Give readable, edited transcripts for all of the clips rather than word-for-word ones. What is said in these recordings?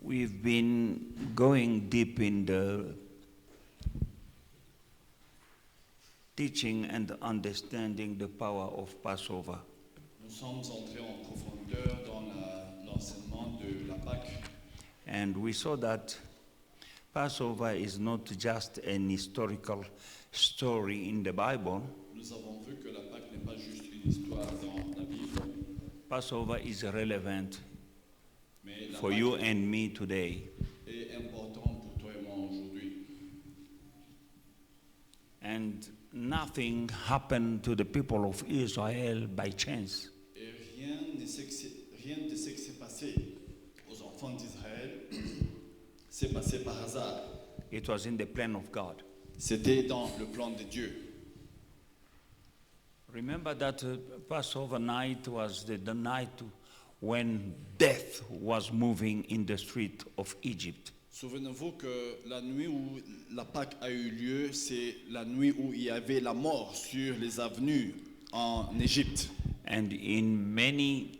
We've been going deep in the teaching and understanding the power of Passover. Nous sommes entrés en profondeur dans l'enseignement de la Pâque. And we saw that Passover is not just an historical story in the Bible. Nous avons vu que la Pâque n'est pas juste une histoire dans la Bible, Passover is relevant mais la for Pâque you and me today. est importante pour toi et moi aujourd'hui. And nothing happened to the people of Israel by chance. Et rien de ce qui s'est passé aux enfants d'Israël s'est passé par hasard. It was in the plan of God. C'était dans le plan de Dieu. Remember that Passover night was the night when death was moving in the street of Egypt. Souvenez-vous que la nuit où la Pâque a eu lieu, c'est la nuit où il y avait la mort sur les avenues en Égypte. And in many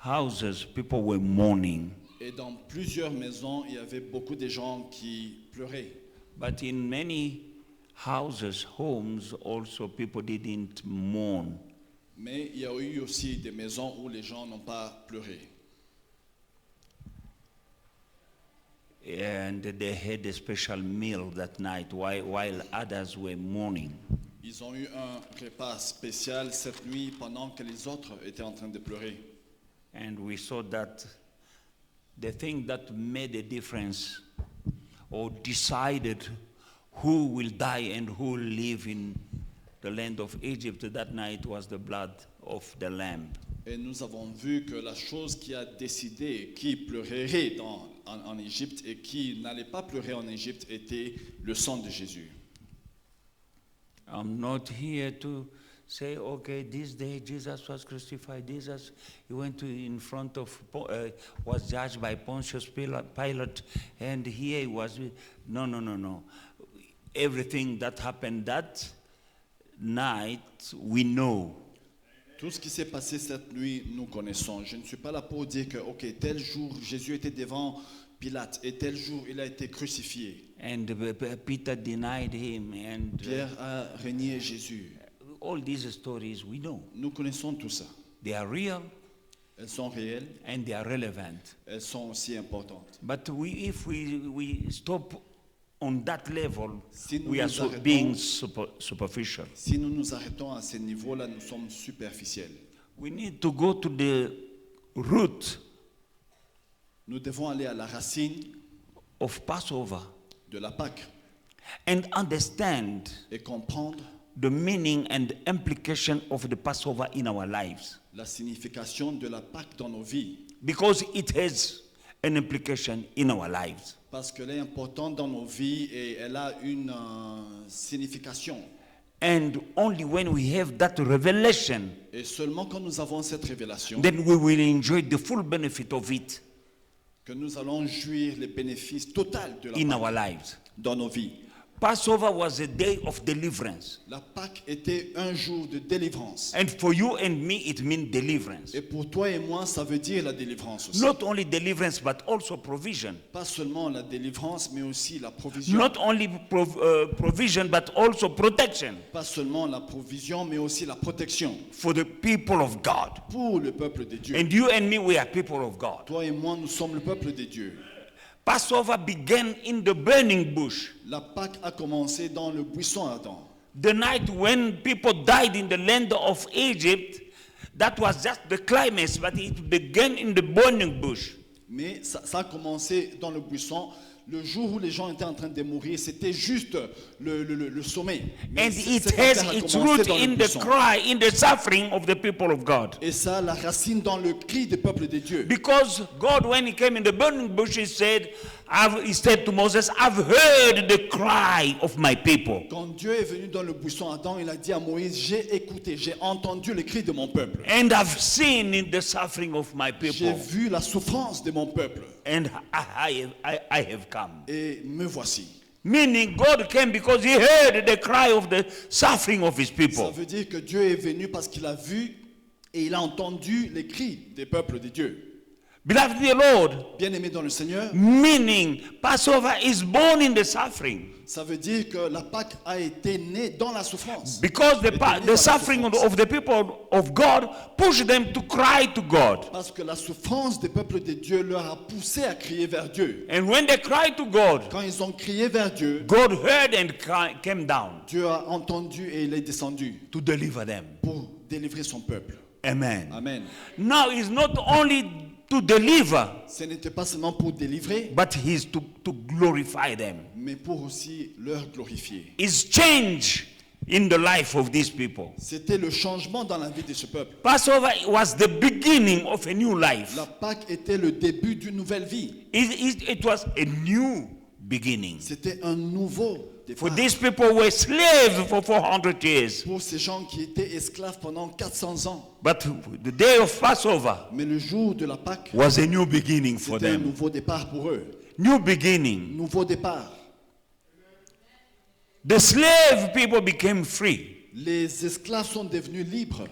houses, people were mourning. Et dans plusieurs maisons, il y avait beaucoup de gens qui pleuraient. But in many houses, homes, also people didn't mourn. Mais il y a eu aussi des maisons où les gens n'ont pas pleuré. And they had a special meal that night while others were mourning. Ils ont eu un repas spécial cette nuit pendant que les autres étaient en train de pleurer. And we saw that the thing that made a difference or decided who will die and who will live in the land of Egypt that night was the blood of the lamb. Et nous avons vu que la chose qui a décidé qui pleurerait en Égypte et qui n'allait pas pleurer en Égypte était le sang de Jésus. I'm not here to say, okay, this day Jesus was crucified. Jesus, he went in front of, was judged by Pontius Pilate, and here he was. No. Everything that happened that night, we know. Tout ce qui s'est passé cette nuit, nous connaissons. Je ne suis pas là pour dire que, ok, tel jour, Jésus était devant Pilate et tel jour, il a été crucifié. And Peter denied him, and Pierre a renié Jésus. all these stories we know. Nous connaissons tout ça. They are real Elles sont réelles, and they are relevant. elles sont aussi importantes. But if we stop on that level, Si nous we are nous arrêtons- being superficial. Si nous nous arrêtons à ce niveau-là, nous sommes superficiels. We need to go to the root Nous devons aller à la racine of Passover de la Pâque and understand et comprendre the meaning and implication of the Passover in our lives, la signification de la Pâque dans nos vies. because it has an implication in our lives. Parce qu'elle est importante dans nos vies et elle a une signification. And only when we have that revelation, Et seulement quand nous avons cette révélation, then we will enjoy the full benefit of it que nous allons jouir les bénéfices totaux de la in Pâque our lives. dans nos vies. Passover was a day of deliverance. La Pâque était un jour de délivrance. And for you and me, it means deliverance. Et pour toi et moi, ça veut dire la délivrance aussi. Not only deliverance, but also provision. Pas seulement la délivrance, mais aussi la provision. Not only provision, but also protection Pas seulement la provision, mais aussi la protection for the people of God. pour le peuple de Dieu. And you and me, we are people of God. Toi et moi, nous sommes le peuple de Dieu. Passover began in the burning bush. La Pâque a commencé dans le buisson ardent. The night when people died in the land of Egypt, that was just the climax, but it began in the burning bush. Mais ça a commencé dans le buisson. Le jour où les gens étaient en train de mourir, c'était juste le sommet. Mais And it cette has affaire a its commencé root dans le in the buisson. cry, in the suffering of the people of God. Et ça a la racine dans le cri du peuple de Dieu. Because God, when he came in the burning bush, he said to Moses, I've heard the cry of my people. Quand Dieu est venu dans le buisson Adam, il a dit à Moïse, j'ai écouté, j'ai entendu le cri de mon peuple. And I've seen in the suffering of my J'ai people. vu la souffrance de mon peuple. And I have come. Et me voici. Meaning God came because he heard the cry of the suffering of his Ça people. veut dire que Dieu est venu parce qu'il a vu et il a entendu les cris des peuples de Dieu. Beloved in the Lord, Bien-aimés dans le Seigneur, meaning Passover is born in the suffering. ça veut dire que la Pâque a été née dans la souffrance. Because Était née dans the la suffering souffrance. of the people of God pushed them to cry to God. Parce que la souffrance des peuples de Dieu leur a poussé à crier vers Dieu. And when they cried to God, Quand ils ont crié vers Dieu, God heard and came down Dieu a entendu et il est descendu to deliver them. pour délivrer son peuple. Amen. Amen. Now it's not only to deliver, Ce n'était pas seulement pour délivrer, but he's to glorify them. mais pour aussi leur glorifier. It's change in the life of these people. C'était le changement dans la vie de ce peuple. Passover was the beginning of a new life. La Pâque était le début d'une nouvelle vie. It was a new beginning. C'était un nouveau For départ. these people were slaves for 400 years. Pour ces gens qui étaient esclaves pendant 400 ans. But the day of Passover Mais le jour de la Pâque, was a new beginning for c'était un them. nouveau départ pour eux. New beginning. Nouveau départ. The slave people became free. Les esclaves sont devenus libres.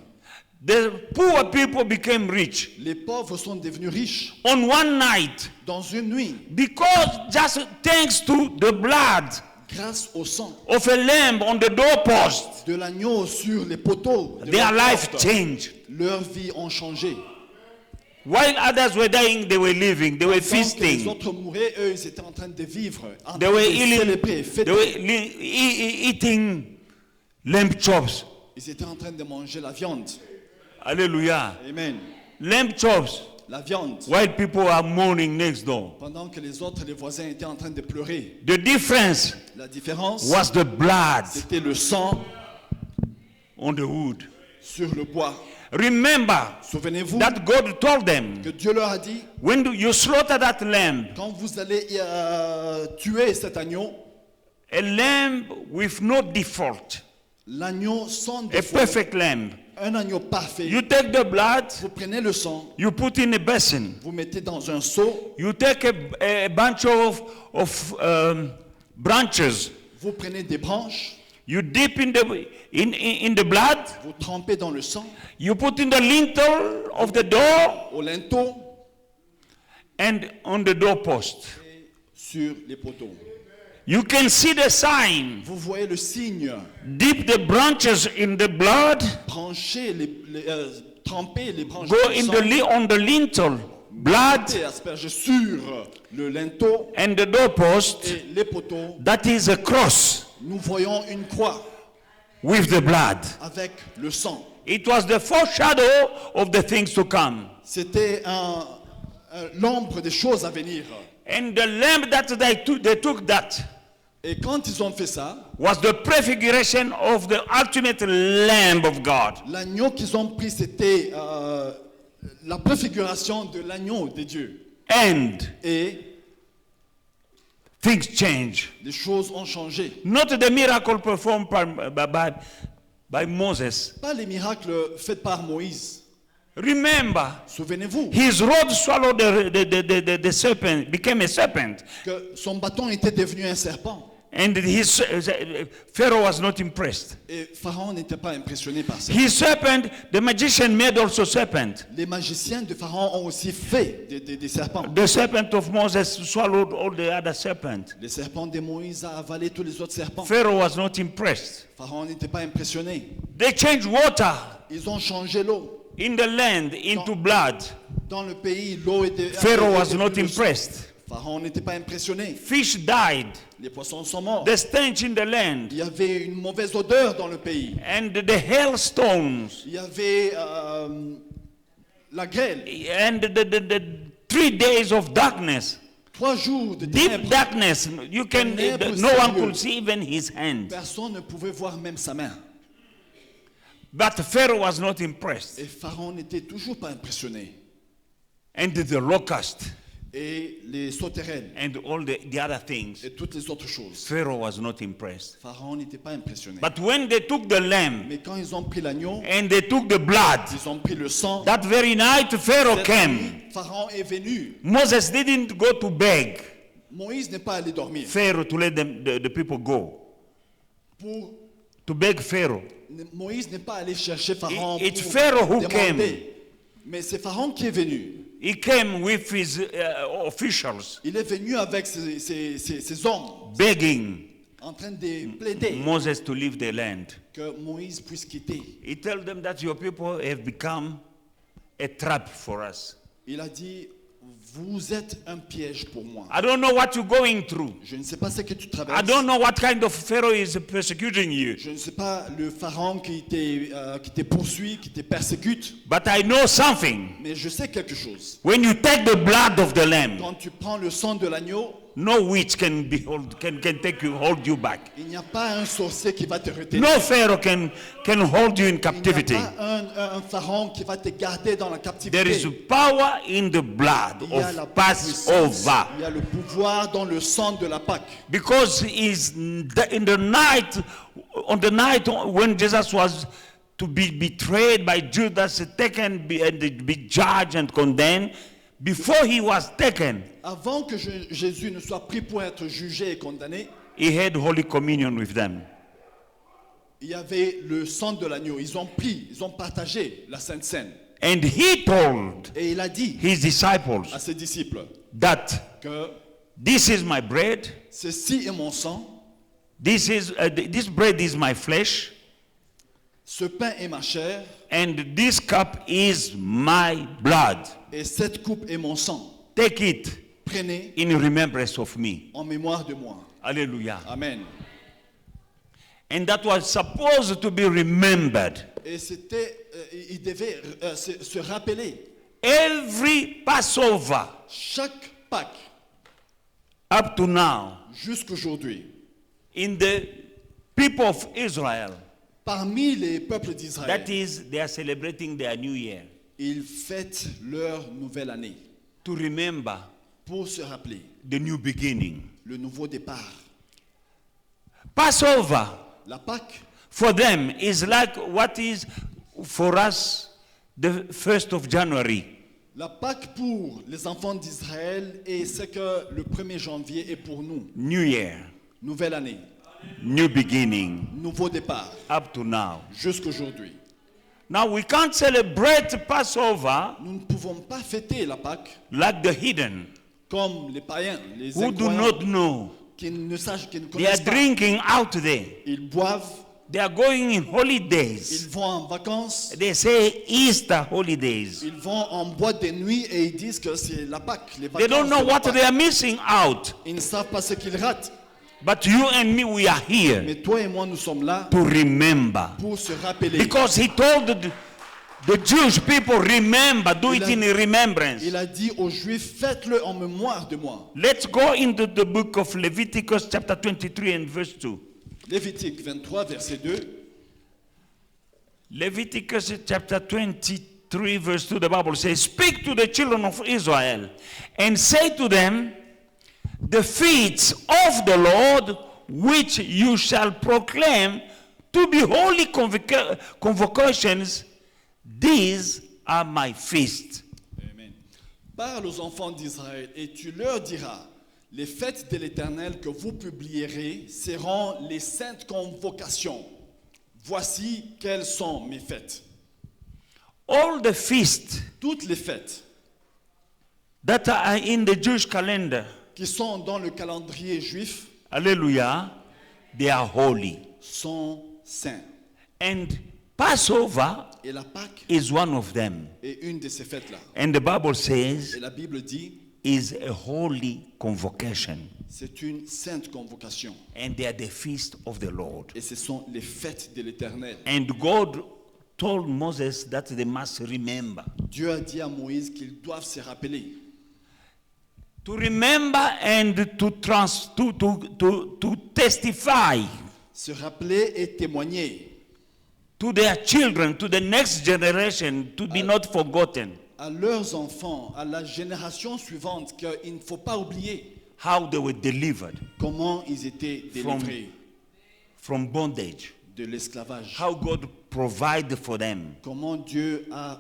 The poor people became rich. Les pauvres sont devenus riches On one night, dans une nuit because just thanks to the blood grâce au sang of a lamb on the doorpost, de l'agneau sur les poteaux. De their leur life porte. changed. Leur vie ont changé. While others were dying, they were living, they were Pendant que les feasting, autres mouraient, eux, ils étaient en train de vivre, en they train were de eating, célébrer, they were fêter. eating lamb chops. Ils étaient en train de manger la viande. Hallelujah. Amen. Lamb chops. La viande. While people are mourning next door. Pendant que les autres, les voisins étaient en train de pleurer. The difference La différence, was the blood c'était le sang on the wood. sur le bois. Remember Souvenez-vous that God told them, que Dieu leur a dit, when you slaughter that lamb, quand vous allez tuer cet agneau, a lamb with no default, l'agneau sans a défaut, perfect lamb, un agneau parfait, you take the blood, vous prenez le sang, you put in a basin, vous mettez dans un seau, you take a bunch of branches, vous prenez des branches, you dip in the blood, vous trempez dans le sang, you put in the lintel of the door au linteau and on the doorpost. et sur les poteaux. You can see the sign. Vous voyez le signe, Dip the branches in the blood, trancher tremper les branches go dans le in sang, on the lintel, blood et asperger sur le linteau and the doorpost. et les poteaux. That is a cross Nous voyons une croix with the blood. avec le sang. It was the foreshadow of the things to come. C'était l'ombre des choses à venir. And the lamb that they took that Et quand ils ont fait ça, was the prefiguration of the ultimate Lamb of God. l'agneau qu'ils ont pris, c'était la préfiguration de l'agneau de Dieu. And Et things change. les choses ont changé. Not the miracle performed by Moses. Pas les miracles faits par Moïse. Remember, Souvenez-vous his rod swallowed the serpent, became a serpent. que son bâton était devenu un serpent. And Pharaoh was not impressed. Et Pharaon n'était pas impressionné par ça. His serpent, the magician made also serpent. Les magiciens de Pharaon ont aussi fait des serpents. The serpent of Moses swallowed all the other serpents. Les serpents de Moïse a avalé tous les autres serpents. Pharaoh was not impressed. Pharaon n'était pas impressionné. They changed water Ils ont changé l'eau. in the land into blood. Dans le pays, l'eau était... Pharaoh was était not devenue le sang. impressed. Pharaon n'était pas impressionné. Fish died. Les poissons sont morts. The stench in the land. Il y avait une mauvaise odeur dans le pays. And the hailstones. Il y avait la grêle. And the 3 days of darkness. 3 jours de Deep ténèbres. darkness. You can, Ténèbres no one sérieux. could see even his hand. Personne ne pouvait voir même sa main. But Pharaoh was not impressed. Et Pharaon n'était toujours pas impressionné. And the locust Et les sauterelles and all the other things. et toutes les autres choses. Pharaoh was not impressed. Pharaon n'était pas impressionné. But when they took the lamb Mais quand ils ont pris l'agneau, and they took the blood, ils ont pris le sang. that very night Pharaoh Cette came. nuit, Pharaon est venu. Moses didn't go to beg Moïse n'est pas allé dormir Pharaoh to let the people go. pour To beg Pharaoh. Moïse n'est pas allé chercher Pharaon It's pour Pharaoh who demander. came. Mais c'est Pharaon qui est venu. He came with his officials Il est venu avec ses hommes begging en train de plaider Moses to leave the land. que Moïse puisse quitter. He told them that your people have become a trap for us. Il a dit, vous êtes un piège pour moi. I don't know what you're going through. Je ne sais pas ce que tu I traverses. don't know what kind of Pharaoh is persecuting you. Je ne sais pas le pharaon qui te poursuit, qui te persécute. But I know something. Mais je sais quelque chose. When you take the blood of the lamb, Quand tu prends le sang de l'agneau, no witch can hold you back. il n'y a pas un sorcier qui va te retenir. No Pharaoh can hold you in Il n'y captivity. a pas un pharaon qui va te garder dans la There is captivité. power in the blood Il y a la of puissance, Passover. il y a le pouvoir dans le sang de la Pâque. Because in the night, on the night when Jesus was to be betrayed by Judas, taken and be judged and condemned, before he was taken, Avant que Jésus ne soit pris pour être jugé et condamné, he had Holy Communion with them. il y avait le sang de l'agneau. Ils ont partagé la Sainte Seine. And he told Et il a dit his disciples à ses disciples that que this is my bread, ceci est mon sang, this bread is my flesh, ce pain est ma chair, and this cup is my blood. et cette coupe est mon sang. Take it Prenez in remembrance of me. en mémoire de moi. Hallelujah. Amen. And that was supposed to be remembered. Et il devait se rappeler Every Passover chaque Pâques up to now jusqu'aujourd'hui. in the people of Israel, Parmi les peuples d'Israël, that is, they are celebrating their new year ils fêtent leur nouvelle année to remember pour se rappeler the new beginning. le nouveau départ. Passover La Pâque, for them is like what is for us the 1st of January. la Pâque pour les enfants d'Israël est ce que le 1er janvier est pour nous. New year, Nouvelle année, new beginning, nouveau départ, up to now. jusqu'aujourd'hui. Now we can't celebrate Passover Nous ne pouvons pas fêter la Pâque like the hidden comme les païens, les who do incroyants not know. qui ne sachent, qui ne They are connaissent pas. drinking out there. Ils boivent, They are going in ils holidays. vont en vacances, They say Easter holidays. ils vont en boîte de nuit et ils disent que c'est la Pâque, les They vacances. don't know de la what Pâque. they are missing out. Ils ne savent pas ce qu'ils ratent. But you and me, we are here Mais toi et moi, nous sommes là to remember. pour se rappeler. Because he told the Jewish people, remember, do it in remembrance. Il a dit aux Juifs, faites-le en mémoire de moi. Let's go into the book of Leviticus chapter 23 and verse 2. Lévitique 23, verset 2. Leviticus chapter 23 verse 2, the Bible says, speak to the children of Israel and say to them, the feasts of the Lord which you shall proclaim to be holy convocations, these are my feasts. Amen. Parle aux enfants d'Israël et tu leur diras, les fêtes de l'Éternel que vous publierez seront les saintes convocations. Voici quelles sont mes fêtes. All the feasts Toutes les fêtes that are in the Jewish calendar, qui sont dans le calendrier juif hallelujah, they are holy. sont saints. And Passover Et la Pâque is one of them. est une de ces fêtes-là. And the Bible says, Et la Bible dit, is a holy convocation. c'est une sainte convocation. And they are the feast of the Lord. Et ce sont les fêtes de l'Éternel. And God told Moses that they must remember. Dieu a dit à Moïse qu'ils doivent se rappeler. To remember and to testify Se rappeler et témoigner to their children, to the next generation, to be not forgotten. à leurs enfants, à la génération suivante, qu'il ne faut pas oublier How they were delivered comment ils étaient délivrés from bondage. de l'esclavage. How God provided for them. Comment Dieu a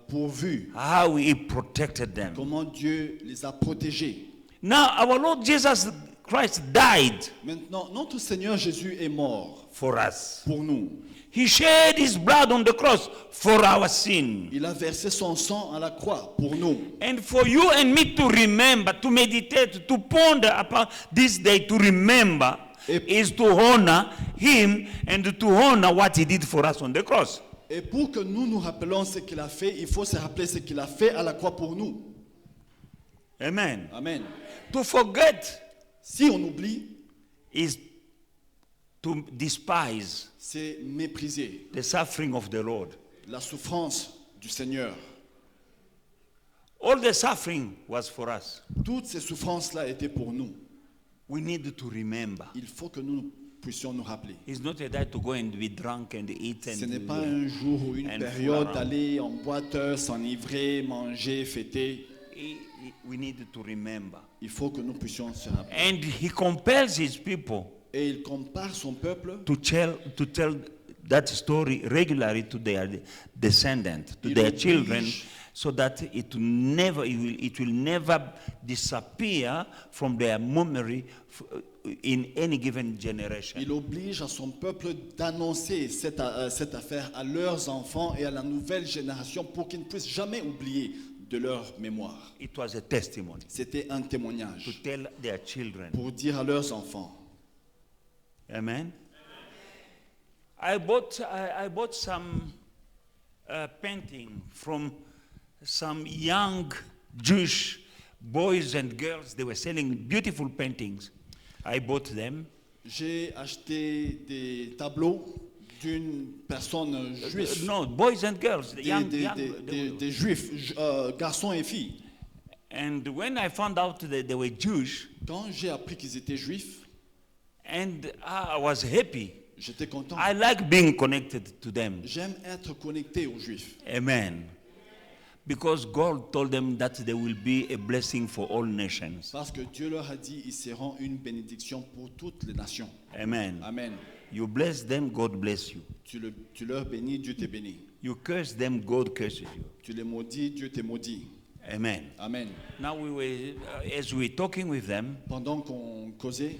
pourvu. How He protected them. Comment Dieu les a protégés. Now, our Lord Jesus Christ died Maintenant, notre Seigneur Jésus est mort for us. pour nous. He shed his blood on the cross for our sin. Il a versé son sang à la croix pour nous. And for you and me to remember, to meditate, to ponder upon this day, to remember, is to honor him and to honor what he did for us on the cross. Et pour que nous nous rappelions ce qu'il a fait, il faut se rappeler ce qu'il a fait à la croix pour nous. Amen. Amen. To forget Si on oublie, is to despise c'est mépriser the suffering of the Lord. la souffrance du Seigneur. All the suffering was for us. Toutes ces souffrances-là étaient pour nous. We need to remember. Il faut que nous puissions nous rappeler. It's not a day to go and be drunk and eat Ce and n'est pas un jour ou une and période fool around. d'aller en boîte, s'enivrer, manger, fêter. We need to remember. Il faut que nous puissions se rappeler. And he compels his people Et il compare son peuple, to tell that story regularly to their descendants, to Il their oblige- children, so that it will never disappear from their memory in any given generation. il oblige à son peuple d'annoncer cette affaire à leurs enfants et à la nouvelle génération pour qu'ils ne puissent jamais oublier de leur mémoire. It was a testimony C'était un to témoignage tell their children. pour dire à leurs enfants. Amen. I bought some painting from some young Jewish boys and girls. They were selling beautiful paintings. I bought them. J'ai acheté des tableaux d'une personne juive, No, boys and girls, des, young. des- des- des- des juifs, garçons et filles. And when I found out that they were Jewish, Quand j'ai appris qu'ils étaient juifs, and I was happy. j'étais content. I like being connected to them. J'aime être connecté aux juifs. Amen. Because God told them that they will be a blessing for all nations. Parce que Dieu leur a dit, ils seront une bénédiction pour toutes les nations. Amen. Amen. You bless them, God bless you. Tu leur bénis, Dieu te bénit. You curse them, God curses you. Tu les maudis, Dieu te maudit. Amen. Amen. Now as we were talking with them, Pendant qu'on causait,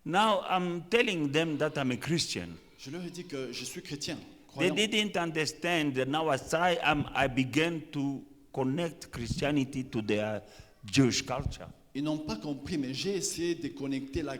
now I'm telling them that I'm a Christian. je leur ai dit que je suis chrétien, They croyant. didn't understand that now as I began to connect Christianity to their Jewish culture. Ils n'ont pas compris, mais j'ai essayé de connecter la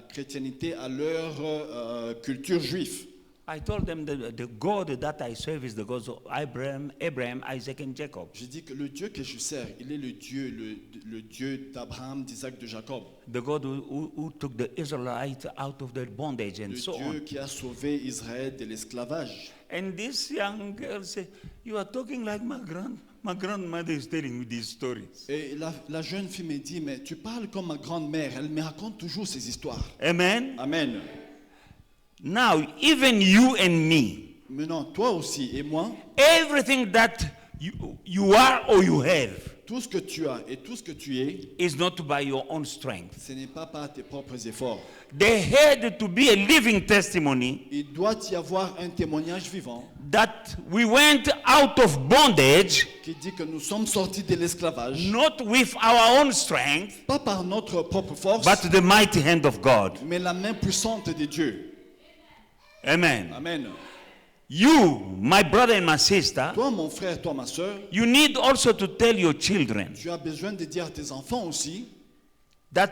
chrétienté à leur culture juive. I told them that the God that I serve is the God of Abraham, Isaac, and Jacob. J'ai dit que le Dieu que je sers, il est le Dieu d'Abraham, d'Isaac, de Jacob. The God who took the Israelites out of their bondage and Le so Dieu on. qui a sauvé Israël de l'esclavage. And this young girl said, "You are talking like my grandmother is telling me these stories." Et la jeune fille me dit, mais tu parles comme ma grand-mère, elle me raconte toujours ces histoires. Amen. Amen. Now, even you and me, Maintenant, toi aussi et moi, everything that you are or you have tout ce que tu as et tout ce que tu es, is not by your own strength. ce n'est pas par tes propres efforts. There had to be a living testimony Il doit y avoir un témoignage vivant that we went out of bondage, qui dit que nous sommes sortis de l'esclavage, not with our own strength, pas par notre propre force, but the mighty hand of God. mais la main puissante de Dieu. Amen. Amen. You, my brother and my sister, Toi, mon frère, toi, ma soeur, you need also to tell your children tu as besoin de dire à tes enfants aussi that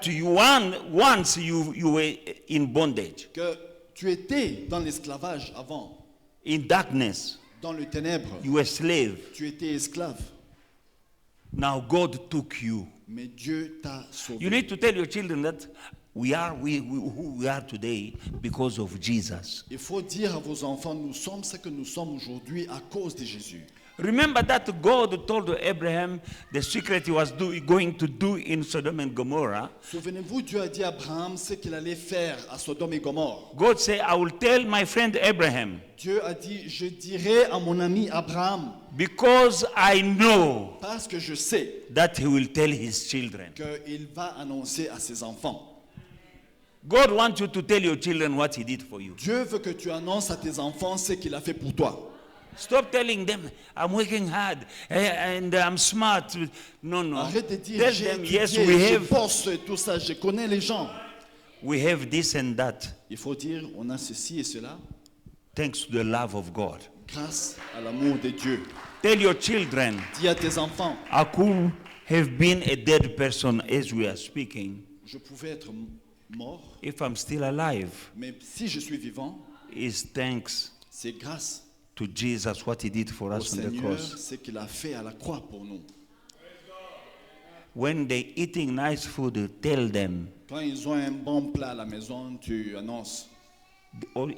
once you were in bondage, que tu étais dans l'esclavage avant, in darkness, dans le ténèbre, you were slave. tu étais esclave, Now God took you. mais Dieu t'a sauvé. You need to tell your children that we are who we are today because of Jesus. Il faut dire à vos enfants, nous sommes ce que nous sommes aujourd'hui à cause de Jésus. Remember that God told Abraham the secret he was going to do in Sodom and Gomorrah. Souvenez-vous, Dieu a dit à Abraham ce qu'il allait faire à Sodome et Gomorre. God said, I will tell my friend Abraham, Dieu a dit, je dirai à mon ami Abraham, because I know parce que je sais that he will tell his children. qu'il va annoncer à ses enfants. God wants you to tell your children what he did for you. Dieu veut que tu annonces à tes enfants ce qu'il a fait pour toi. Stop telling them, I'm working hard and I'm smart. No, no. Arrête de dire, Tell j'ai them, étudié, yes, we je have, bosse et tout ça, je connais les gens. we have this and that, Il faut dire, on a ceci et cela, thanks to the love of God. grâce à l'amour de Dieu. Tell your children, Dis à tes enfants, I could have been a dead person as we are speaking. je pouvais être mort, If I'm still alive, mais si je suis vivant, it's thanks c'est grâce to Jesus, what he did for au us on the Seigneur, cross. ce qu'il a fait à la croix pour nous. When they eating nice food, tell them Quand ils ont un bon plat à la maison, tu annonces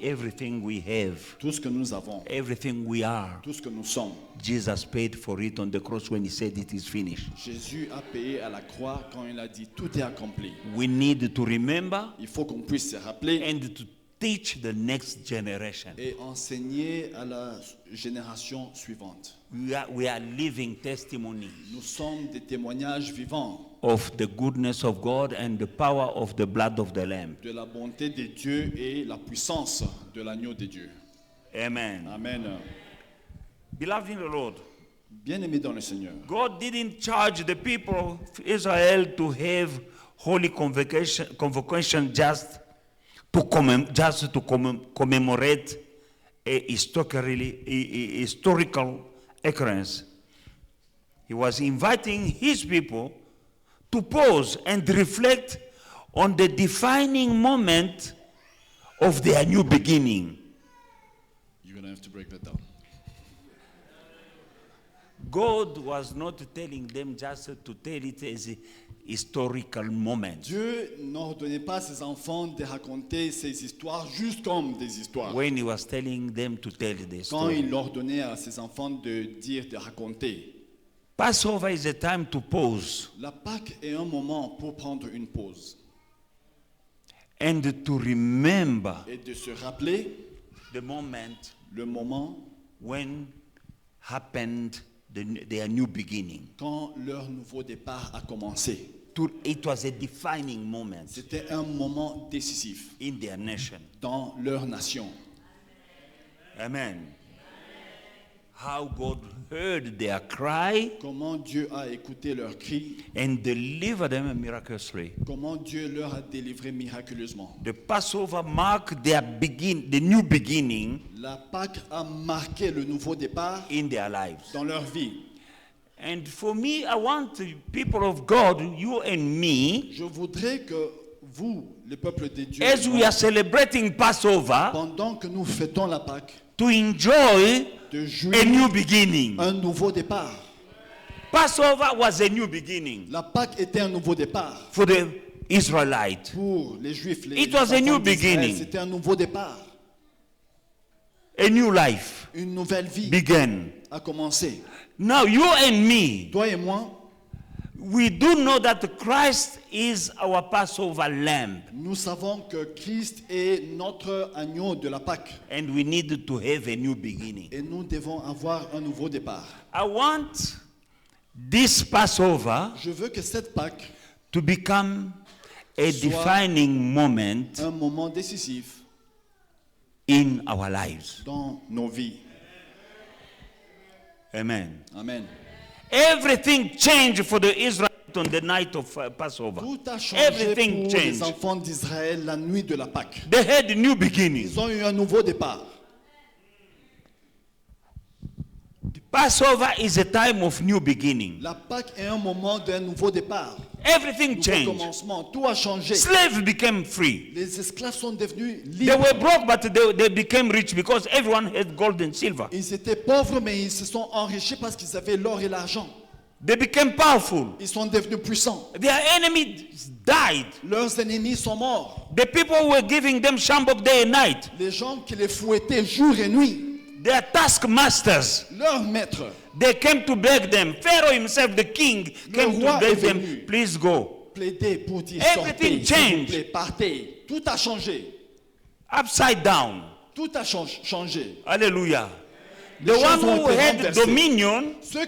everything we have, tout ce que nous avons, everything we are. tout ce que nous sommes. Jesus paid for it on the cross when he said it is finished. Jésus a payé à la croix quand il a dit tout est accompli. We need to remember Il faut qu'on puisse se rappeler and to teach the next generation. et enseigner à la génération suivante. We are living testimony Nous sommes des témoignages vivants of the goodness of God and the power of the blood of the Lamb. de la bonté de Dieu et la puissance de l'agneau de Dieu. Amen. Amen. Beloved in the Lord, Bien-aimés dans le Seigneur, God didn't charge the people of Israel to have holy convocation just to commemorate a historical occurrence. He was inviting his people to pause and reflect on the defining moment of their new beginning. you're going to have to break that down. God was not telling them just to tell it as a historical moment. Dieu n'ordonnait pas à ses enfants de raconter ces histoires juste comme des histoires. When he was telling them to tell the Quand story. il ordonnait à ses enfants de dire, de raconter. Passover is a time to pause La Pâque est un moment pour prendre une pause and to remember et de se rappeler the moment le moment when happened their new beginning. quand leur nouveau départ a commencé. It was a defining moment C'était un moment décisif in their nation. dans leur nation. Amen. How God heard their cry Comment Dieu a écouté leurs cris, and delivered them miraculously. comment Dieu leur a délivré miraculeusement. The Passover marked the new beginning La Pâque a marqué le nouveau départ in their lives. dans leur vie. And for me, I want the people of God, you and me, Je voudrais que vous, le peuple de Dieu, as we are celebrating Passover, pendant que nous fêtons la Pâque, to enjoy de a jouir new beginning. un nouveau départ. Passover was a new beginning La Pâque était un nouveau départ for the Israelites. pour les Juifs. Les It was a new enfants d'Israël, beginning. C'était un nouveau départ. A new life Une nouvelle vie began. a commencé. Now you and me, Toi et moi, we do know that Christ is our Passover lamb, nous savons que Christ est notre agneau de la Pâque and we need to have a new beginning. et nous devons avoir un nouveau départ. I want this Passover Je veux que cette Pâque to become a defining moment un moment décisif in our lives. dans nos vies. Amen. Amen. Everything changed for the Israelites on the night of Passover. Tout a changé Everything pour les changed. enfants d'Israël la nuit de la Pâque. They had a new beginning. Ils ont eu un nouveau départ. Passover is a time of new beginning. La Pâque est un moment d'un nouveau départ. Everything Nouveau changed. commencement. Tout a changé. Slaves became free. Les esclaves sont devenus They libres. were broke, but they became rich because everyone had gold and silver. Ils étaient pauvres, mais ils se sont enrichis parce qu'ils avaient l'or et l'argent. They became powerful. Ils sont devenus puissants. Their enemies died. Leurs ennemis sont morts. The people were giving them shambok day and night. Les gens qui les fouettaient jour et nuit, Their taskmasters, leurs maîtres, they came to beg them. Pharaoh himself, the king, came to roi beg est them, venu. please go. plaidaient pour dire Everything sortez, s'il vous changed. plaît, partez. Tout a changé. Upside down. Tout a changé. Hallelujah. The Les one choses ont who été had renversées. dominion Ceux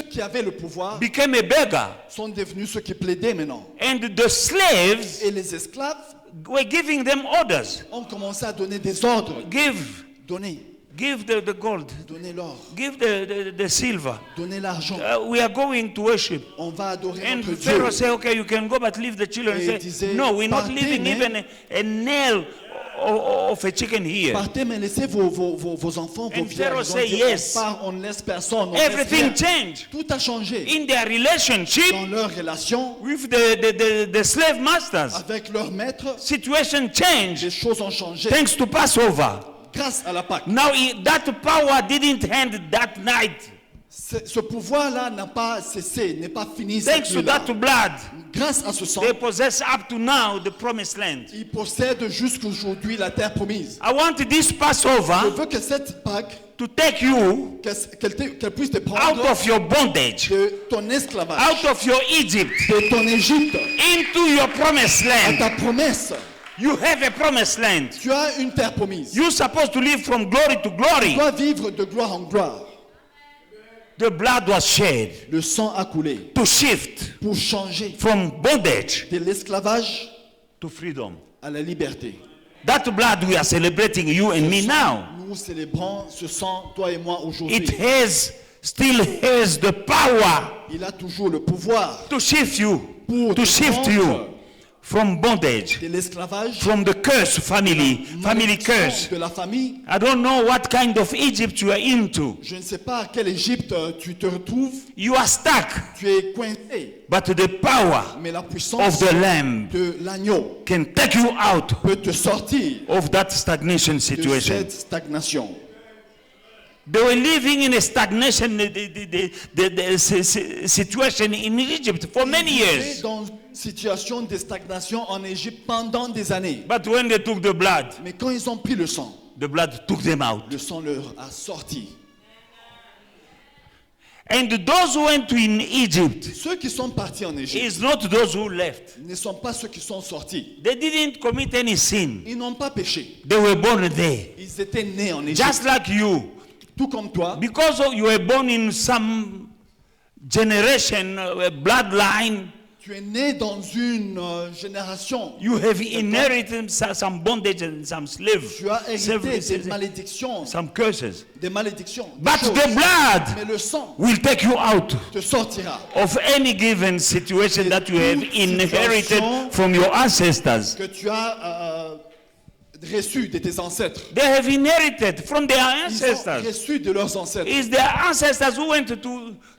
qui avaient le pouvoir became a beggar. sont devenus ceux qui plaidaient maintenant. And the slaves Et les esclaves were giving them orders. ont commencé à donner des ordres. Give, Donner, Give the gold. Donnez l'or, Give the silver. donnez l'argent. We are going to worship. On va adorer And notre Pharaoh Dieu. said, okay, you can go, but leave the children. Et Say, il disait, no, we're not partez, leaving mais- even a nail of a chicken here. Partez, mais laissez vos enfants, vos And Pharaoh vierges. Ils ont said, dit, yes. on part, on ne laisse personne. On laisse Everything rien. changed. Tout a changé In their relationship dans leur relation with the slave masters, avec leur maître. situation changed Les choses ont changé thanks to Passover. grâce à la Pâque. Now that power didn't end that night. Ce pouvoir-là n'a pas cessé, n'est pas fini. Thanks cette to nuit-là. that blood, Grâce à ce sang, they possess up to now the promised land. ils possèdent jusqu'aujourd'hui la terre promise. I want this Je Passover veux que cette Pâque, to take you qu'elle puisse te out prendre of your bondage, de ton esclavage, out of your Egypt, de ton Égypte, into your promised à land. ta promesse. You have a promised land. Tu as une terre promise. You're supposed to live from glory to glory. Tu dois vivre de gloire en gloire. The blood was shed Le sang a coulé to shift pour changer from bondage de l'esclavage to freedom. à la liberté. That blood we are celebrating, you and me now. Nous célébrons ce sang, toi et moi, It aujourd'hui. still has the power Il a toujours le pouvoir to shift you, pour to te shift prendre you from bondage, de l'esclavage, from the curse family malédiction curse. de la famille. I don't know what kind of Egypt you are into. Je ne sais pas à quelle Égypte tu te retrouves. You are stuck, Tu es coincé. but the power Mais la of puissance the Lamb de l'agneau can take you out peut te sortir of that stagnation de situation. cette stagnation. They were living in a stagnation situation in Egypt for many Ils étaient years. dans une situation de stagnation en Égypte pendant des années. But when they took the blood, Mais quand ils ont pris le sang, the blood took them out. le sang leur a sorti. And those who went to in Egypt Ceux qui sont partis en Égypte is not those who left. ne sont pas ceux qui sont sortis. They didn't commit any sin. Ils n'ont pas péché. They were born there. Ils étaient nés en Égypte. Just like you. Tout comme toi, Because you were born in some generation, bloodline, tu es né dans une génération. you have inherited some bondage and some slave, Tu as hérité des malédictions. some curses. Des malédictions. des But choses. the blood Mais le sang will take you out te sortira. of any given situation that you have Toute inherited situation from your ancestors. Que tu as reçu de tes ancêtres. They have inherited from their Ils ont ancestors. reçu de leurs ancêtres. It's their ancestors who went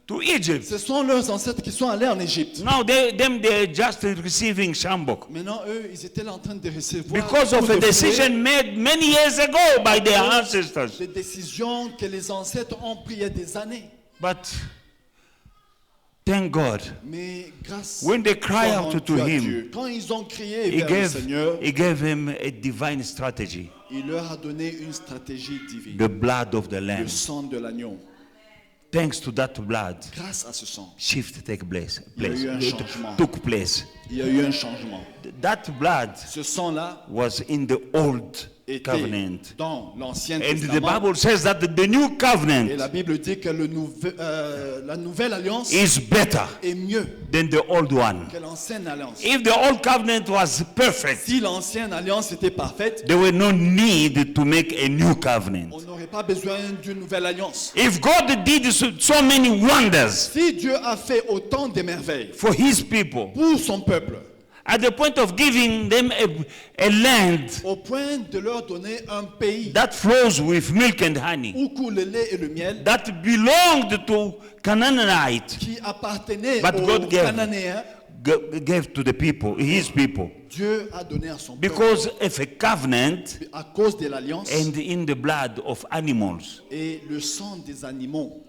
to Egypt. Ce sont leurs ancêtres qui sont allés en Égypte. Now they're just receiving shambok Maintenant, eux, ils étaient là en train de recevoir because of beaucoup a de fruits, decision made many years ago by their ancestors. des décisions que les ancêtres ont prises il y a des années. But thank God, Mais grâce when they cry soit out rendu to à him, Dieu, quand ils ont crié he vers le Seigneur, gave him a divine strategy, il leur a donné une stratégie divine. the blood of the Le Lamb. sang de l'agneau. Thanks to that blood, Grâce à ce sang, shift take place. Il y a eu un changement. Took place. il y a eu un changement. That blood Ce sang-là was in the old était covenant. dans l'Ancien And the Testament. Bible says that the new Et covenant la Bible dit que la nouvelle alliance is better est mieux than the old one. que l'ancienne alliance. If the old covenant was perfect, Si l'ancienne alliance était parfaite, there were no need to make a new covenant. on n'aurait pas besoin d'une nouvelle alliance. If God did so many wonders Si Dieu a fait autant de merveilles for his people, pour son peuple, at the point of giving them a land au point de leur donner un pays that flows with milk and honey, où coule le lait et le miel, that belonged to Canaanite, qui appartenait But aux God gave. Cananéens, gave to the people, his people, Dieu a donné à son peuple because of a covenant à cause de l'alliance and in the blood of animals. et le sang des animaux.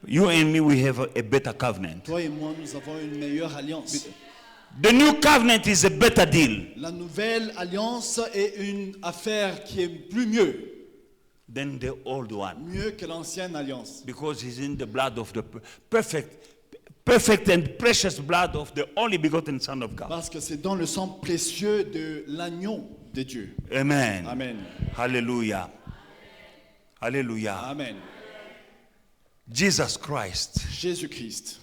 You and me, we have a better covenant. Toi et moi, nous avons une meilleure alliance. The new covenant is a better deal La nouvelle alliance est une affaire qui est plus mieux than the old one, que l'ancienne alliance. because it's in the blood of the perfect and precious blood of the only begotten Son of God. Parce que c'est dans le sang précieux de l'agneau de Dieu. Amen. Amen. Hallelujah. Hallelujah. Amen. Jesus Christ Jésus-Christ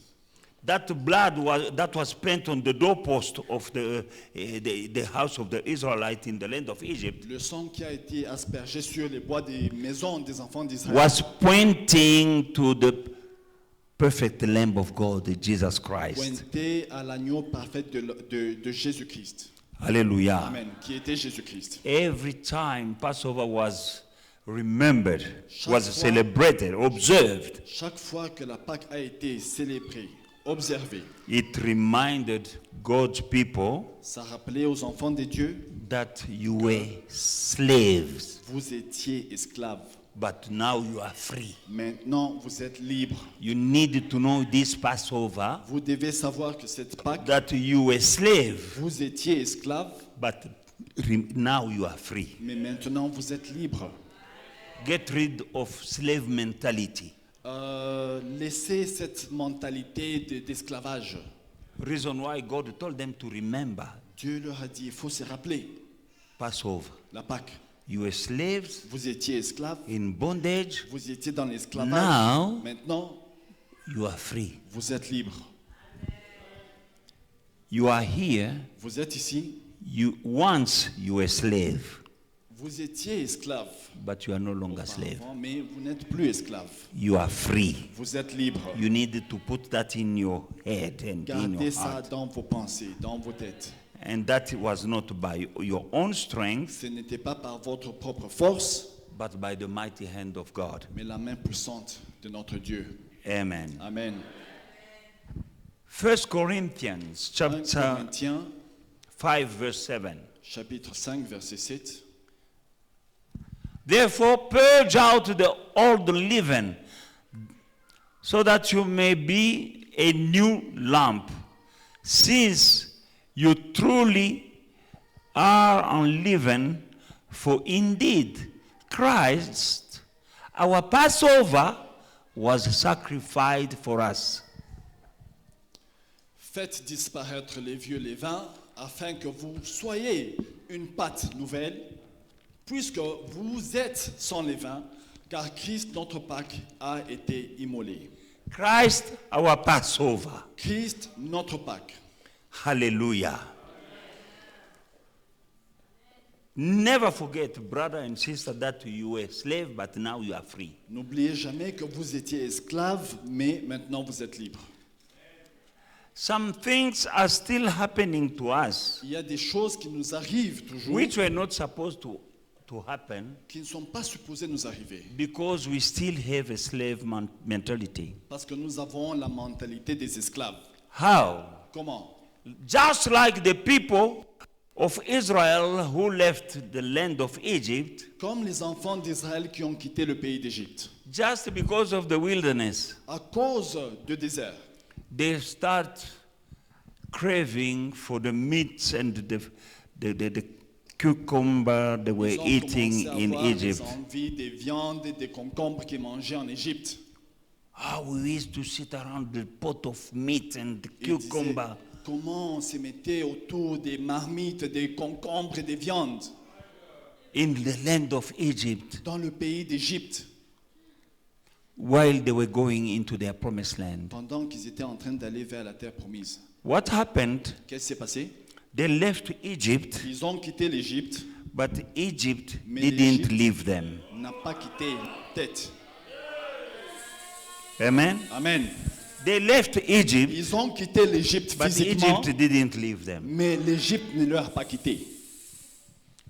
that blood that was spent on the doorpost of the house of the Israelites in the land of Egypt Le sang qui a été aspergé sur les bois des maisons des enfants d'Israël was pointing to the perfect Lamb of God, Jesus Christ. pointait à l'agneau parfait de Jésus-Christ. Hallelujah. Amen. Qui était Jésus-Christ. Every time Passover was remembered, Chaque was fois- celebrated, observed, Chaque fois que la Pâque a été célébrée, observée, it reminded God's people ça rappelait aux enfants de Dieu, that you were slaves, vous étiez esclaves. but now you are free. Maintenant, vous êtes libres. You need to know this Passover Vous devez savoir que cette Pâque, that you were slave, vous étiez esclaves, but now you are free. mais maintenant vous êtes libres. Get rid of slave mentality. Laissez cette mentalité d'esclavage. Reason why God told them to remember Dieu leur a dit, il faut se rappeler, Passover. la Pâque. You were slaves Vous étiez esclaves, in bondage. vous étiez dans l'esclavage. Now Maintenant, you are free. vous êtes libres. You are here. Vous êtes ici, Once you were slave, vous étiez esclaves. but you are no longer slave. auparavant, mais vous n'êtes plus esclaves. You are free. Vous êtes libres. You need to put that in your head and in Gardez your ça heart. dans vos pensées, dans vos têtes. And that was not by your own strength, Ce n'était pas par votre propre force, but by the mighty hand of God. mais la main puissante de notre Dieu. Amen. Amen. 1 Corinthians 1 chapter Corinthiens, 5 verse 7. chapitre 5, verset 7. Therefore purge out the old leaven, so that you may be a new lump, since you truly are unleavened. For indeed Christ, our Passover, was sacrificed for us. Faites disparaître les vieux levains, afin que vous soyez une pâte nouvelle, puisque vous êtes sans levain, car Christ, notre Pâque, a été immolé. Christ, our Passover. Christ, notre Pâque. Hallelujah. Never forget, brother and sister, that you were slave, but now you are free. N'oubliez jamais que vous étiez esclaves, mais maintenant vous êtes libres. Some things are still happening to us, Il y a des choses qui nous arrivent toujours, which were not supposed to happen, qui ne sont pas supposées nous arriver, because we still have a slave mentality. parce que nous avons la mentalité des esclaves. How? Comment? Just like the people of Israel who left the land of Egypt, Comme les enfants d'Israël qui ont quitté le pays d'Égypte, just because of the wilderness, à cause du désert. they start craving for the meats and the cucumber they were Ils ont eating commencé à in avoir Egypt. des envies des viandes et des concombres qu'ils mangeaient en Égypte. Ah, we used to sit around the pot of meat and the Ils disaient, cucumber. comment on se mettait autour des marmites, des concombres et des viandes In the land of Egypt, dans le pays d'Égypte, while they were going into their promised land. pendant qu'ils étaient en train d'aller vers la terre promise. What happened? Qu'est-ce qui s'est passé? They left Egypt, Ils ont quitté l'Égypte, but Egypt Mais didn't l'Égypte- leave them. n'a pas quitté tête. Amen? Amen. They left Egypt, Ils ont quitté l'Égypte but physiquement, Egypt didn't leave them. mais l'Égypte ne leur a pas quitté.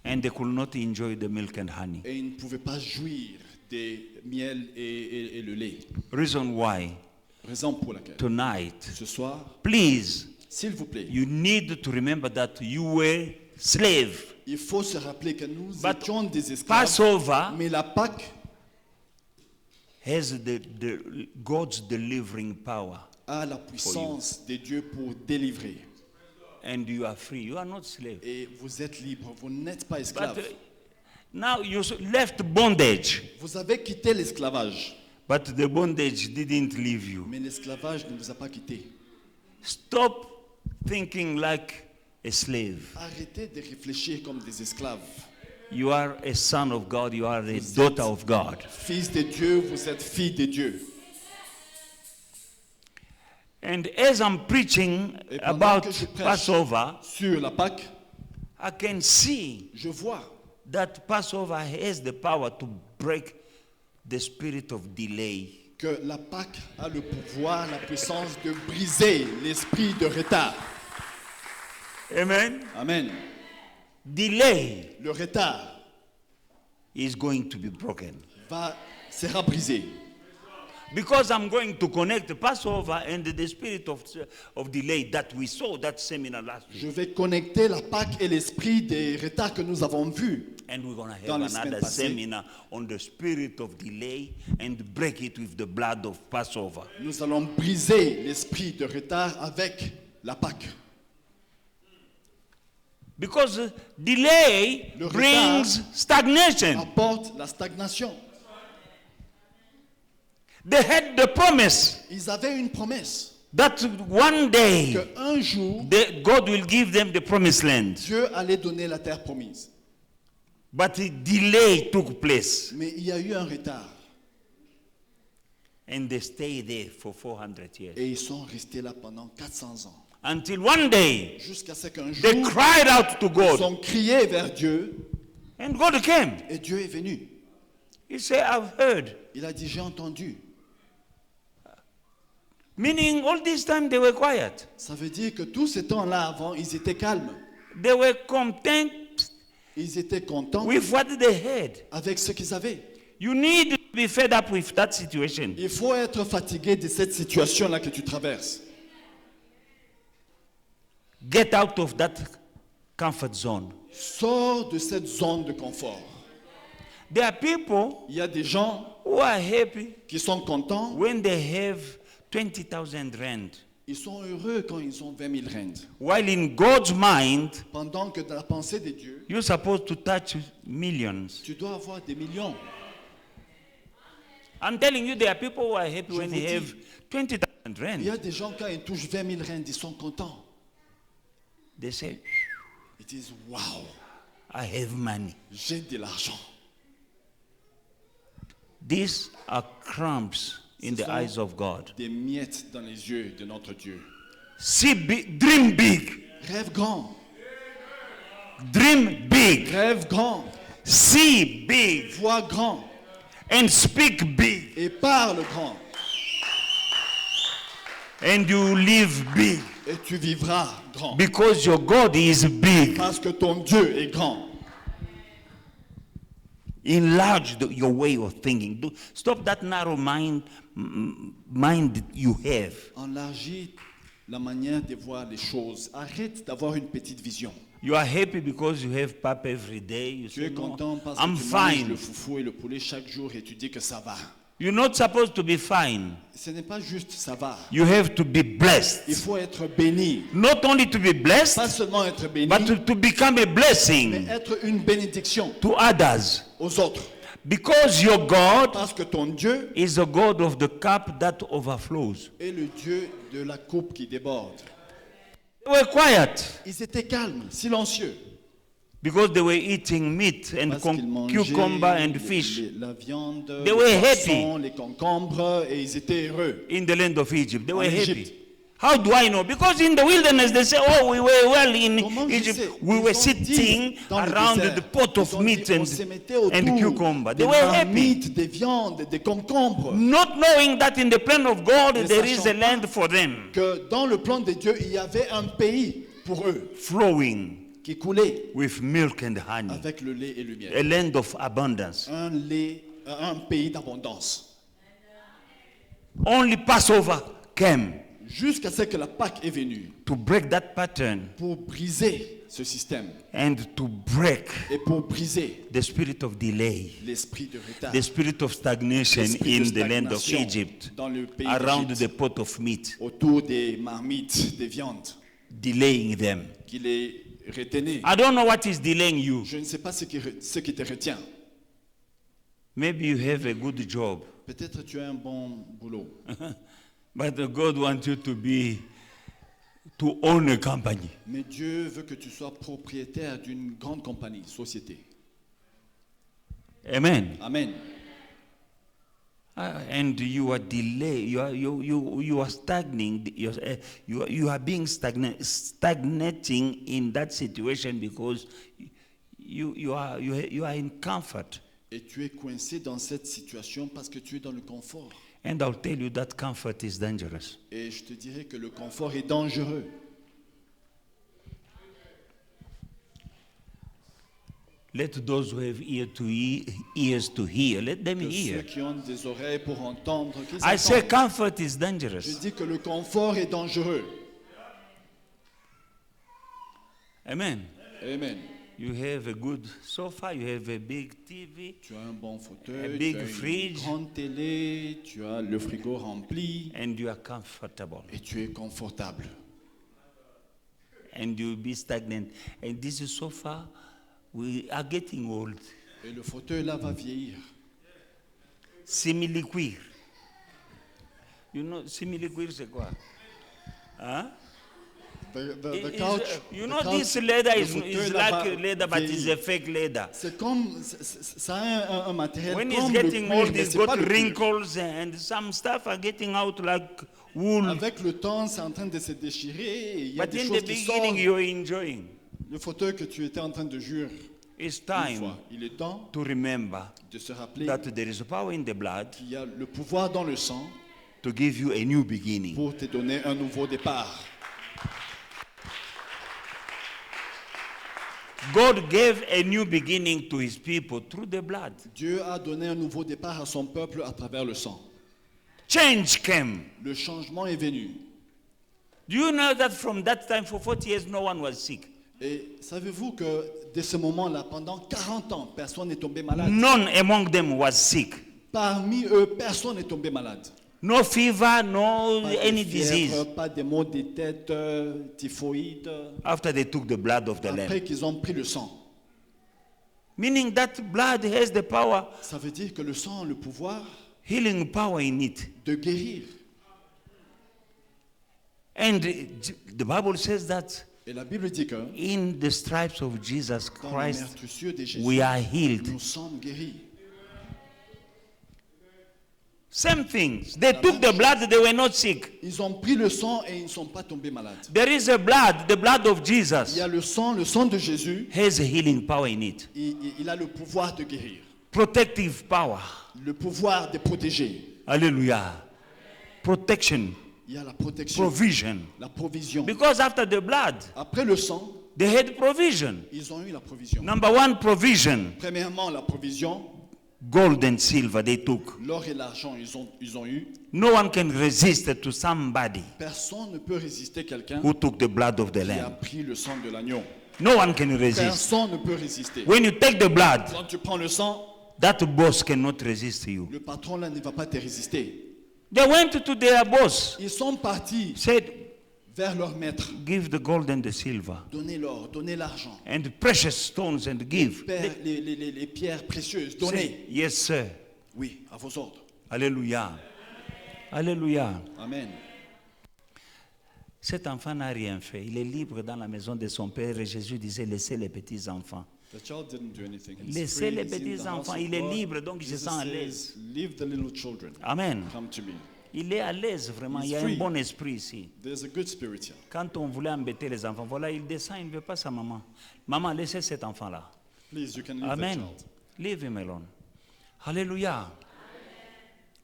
And they could not enjoy the milk and honey. Et ils ne pouvaient pas jouir des miels et le lait. Reason why Raison pour laquelle, tonight, ce soir, please, s'il vous plaît, you need to remember that you were slave. il faut se rappeler que nous But étions des esclaves, Passover mais la Pâque has the God's delivering power, a la puissance de Dieu pour délivrer. and you are free. You are not slave. Et vous êtes libre, vous n'êtes pas But esclave. now you left bondage, Vous avez quitté l'esclavage, but the bondage didn't leave you. mais l'esclavage ne vous a pas quitté. Stop thinking like a slave. Arrêtez de réfléchir comme des esclaves. You are a son of God. You are a daughter of God. Fils de Dieu, vous êtes fille de Dieu. And as I'm preaching Et pendant about que je prêche Passover, sur la Pâque, I can see je vois that Passover has the power to break the spirit of delay. que la Pâque a le pouvoir, la puissance de briser l'esprit de retard. Amen. Amen. Delay Le retard is going to be broken. sera brisé. Because I'm going to connect Passover and the spirit of delay that we saw that seminar last week. Je vais connecter la Pâque et l'esprit des retards que nous avons vus. And we're going to Dans have les semaines another passées. seminar on the spirit of delay and break it with the blood of Passover. Nous allons briser l'esprit de retard avec la Pâque. Because delay Le brings stagnation. Apporte la stagnation. They had the promise Ils avaient une promesse that one day qu'un jour, God will give them the promised land. Dieu allait donner la terre promise. But a delay took place. Mais il y a eu un retard. And they stayed there for 400 years. Et ils sont restés là pendant 400 ans. Until one day, Jusqu'à ce qu'un jour, they cried out to ils God. ont crié vers Dieu And God came. et Dieu est venu. He said, I've heard. Il a dit, j'ai entendu. Meaning all this time they were quiet. Ça veut dire que tout ce temps-là avant, ils étaient calmes. They were content Ils étaient contents with what they had. avec ce qu'ils avaient. You need to be fed up with that situation. Il faut être fatigué de cette situation-là que tu traverses. Get out of that comfort zone. Sors de cette zone de confort. There are people Il y a des gens who are happy qui sont contents. when they have 20,000 rand. Ils sont heureux quand ils ont 20 000 rand. While in God's mind, Pendant que dans la pensée de Dieu, you're supposed to touch millions. tu dois avoir des millions. I'm telling you, there are people who are happy Je when vous they dis, have 20,000 Il y rand. a des gens quand ils touchent 20 000 rand, ils sont contents. They say, Ils disent, waouh, I have money. j'ai de l'argent. These are crumbs in the sont eyes of God. Des miettes dans les yeux de notre Dieu. See big, dream big. Rêve grand. Dream big. Rêve grand. See big. Vois grand. And speak big. Et parle grand. And you live big. Et tu vivras grand. Because your God is big. Parce que ton Dieu est grand. Enlarge your way of thinking. Stop that narrow mind you have. Enlargis la manière de voir les choses. Arrête d'avoir une petite vision. You are happy because you have pap every day. You Tu say, es content no, parce I'm que tu manges fine. le foufou et le poulet chaque jour et tu dis que ça va. You're not supposed to be fine. Ce n'est pas juste ça va. You have to be Il blessed. faut être béni. Not only to be Pas blessed, seulement être béni, but to become a mais blessing être une bénédiction to others. aux autres. Because your God Parce que ton Dieu is a God of the cup that overflows. est le Dieu de la coupe qui déborde. They were quiet Ils étaient calmes, silencieux. because they were eating meat and Parce qu'ils mangeaient cucumber and fish la viande, They les were poissons, les concombres, et ils étaient heureux. in the land of Egypt. They were En happy. Égypte. How do I know? Because in the wilderness they say, oh, we were well in Comment je Egypt. sais? We Ils were ont sitting dit dans le around désert, the pot of ils ont meat dit, on se mettait autour and cucumber. They des were happy. marmites, des viandes, des concombres. Not knowing that in the plan of God Ne there is a sachant land for them Que dans le plan de Dieu, il y avait un pays pour eux flowing qui coulait with milk and honey. avec le lait et le miel. A land of abundance. Un pays d'abondance. Only Passover came Jusqu'à ce que la Pâque est venue to break that pattern pour briser ce système and to break et pour briser the spirit of delay, l'esprit de retard, the spirit of stagnation l'esprit in de the land of stagnation Egypt, dans le pays around the d'Égypte, pot of meat, autour des marmites, des viandes, delaying them. qui les retenaient. I don't know what is delaying you. Je ne sais pas ce qui te retient. Maybe you have a good job, Peut-être tu as un bon boulot, but God wants you to own a company. mais Dieu veut que tu sois propriétaire d'une grande compagnie, société. Amen. Amen. And you are delayed. You are stagnating. You are being stagnating in that situation because you are in comfort. Et tu es coincé dans cette situation parce que tu es dans le confort. And I'll tell you that comfort is dangerous. Et je te dirais que le confort est dangereux. Let those who have ears to hear, let them Que hear. ceux qui ont des oreilles pour entendre, qu'ils I say entendent. comfort is Je dangerous. dis que le confort est dangereux. Amen. Amen. You have a good sofa, you have a big TV, Tu as un bon fauteuil, A big tu as fridge. une grande télé, tu as le frigo rempli and you are comfortable. et tu es confortable. And you'll be stagnant. And this sofa, we are getting old. Et le fauteuil là va vieillir. Simili-cuir. You know, simili-cuir, c'est quoi? Hein? The Is- couch, you the know, couch, this leather le is fauteuil là like va leather, but it's vieillir. a fake leather. C'est comme, ça a un matériel When comme it's le getting cuir, old, mais it's c'est got pas le cuir. wrinkles and some stuff are getting out like wool. Avec le temps, c'est en train de se déchirer. Et il y a But des in choses the qui beginning, sortent. you're enjoying. Le fauteuil que tu étais en train de jouir It's une time fois, il est temps to remember de se rappeler that there is power in the blood qu'il y a le pouvoir dans le sang to give you a new beginning. pour te donner un nouveau départ. God gave a new beginning to his people through the blood. Dieu a donné un nouveau départ à son peuple à travers le sang. Change came. Le changement est venu. Do you know that from that time for 40 years no one was sick? Et savez-vous que dès ce moment-là, pendant 40 ans, personne n'est tombé malade. None among them was sick. Parmi eux, personne n'est tombé malade. No fever, no Pas any de fièvre, disease. pas de maux de tête, typhoïde. After they took the blood of the Après lamb. qu'ils ont pris le sang. Meaning that blood has the power, Ça veut dire que le sang a le pouvoir healing power in it. de guérir. And the Bible says that Et la Bible dit que in the stripes of Jesus dans la Christ, meurtrissure de Jésus, we are healed. nous sommes guéris. Same things. They took the blood, they were not sick. Ils ont pris le sang et ils ne sont pas tombés malades. There is a blood, the blood of Il Jesus y a le sang de Jésus, has a healing power in it. il a le pouvoir de guérir, Protective power. le pouvoir de protéger. Hallelujah. Protection, Il y a la protection, provision. la provision. Because after the blood, Après le sang, they had provision. ils ont eu la provision. Number one, provision. Premièrement, la provision, Gold and silver they took. l'or et l'argent, ils ont eu. No one can resist to somebody Personne ne peut résister quelqu'un who took the blood of the qui a lamb. pris le sang de l'agneau. No one can resist. Personne ne peut résister. When you take the blood, Quand tu prends le sang, that boss cannot resist you. le patron là ne va pas te résister. They went to their boss, Ils sont partis said, vers leur maître. give the gold and the silver Donnez l'or, donnez l'argent. and precious stones and give. Père, les pierres précieuses, Say, donnez. yes, sir. Oui, à vos ordres. Alléluia. Alléluia. Amen. Cet enfant n'a rien fait. Il est libre dans la maison de son père et Jésus disait, laissez les petits enfants. The child didn't do anything. He's Laissez free, les he's in petits the house enfants. of Il est God. libre, donc il se Jesus sent à says, l'aise. leave the little children. Amen. Come to me. Il est à l'aise vraiment. He's Il y a free. un bon esprit ici. There's a good spirit here. Quand on voulait embêter les enfants, voilà, il descend, il ne veut pas sa maman. Maman, laissez cet enfant-là. Please, you can leave Amen. the child. Leave him alone. Hallelujah.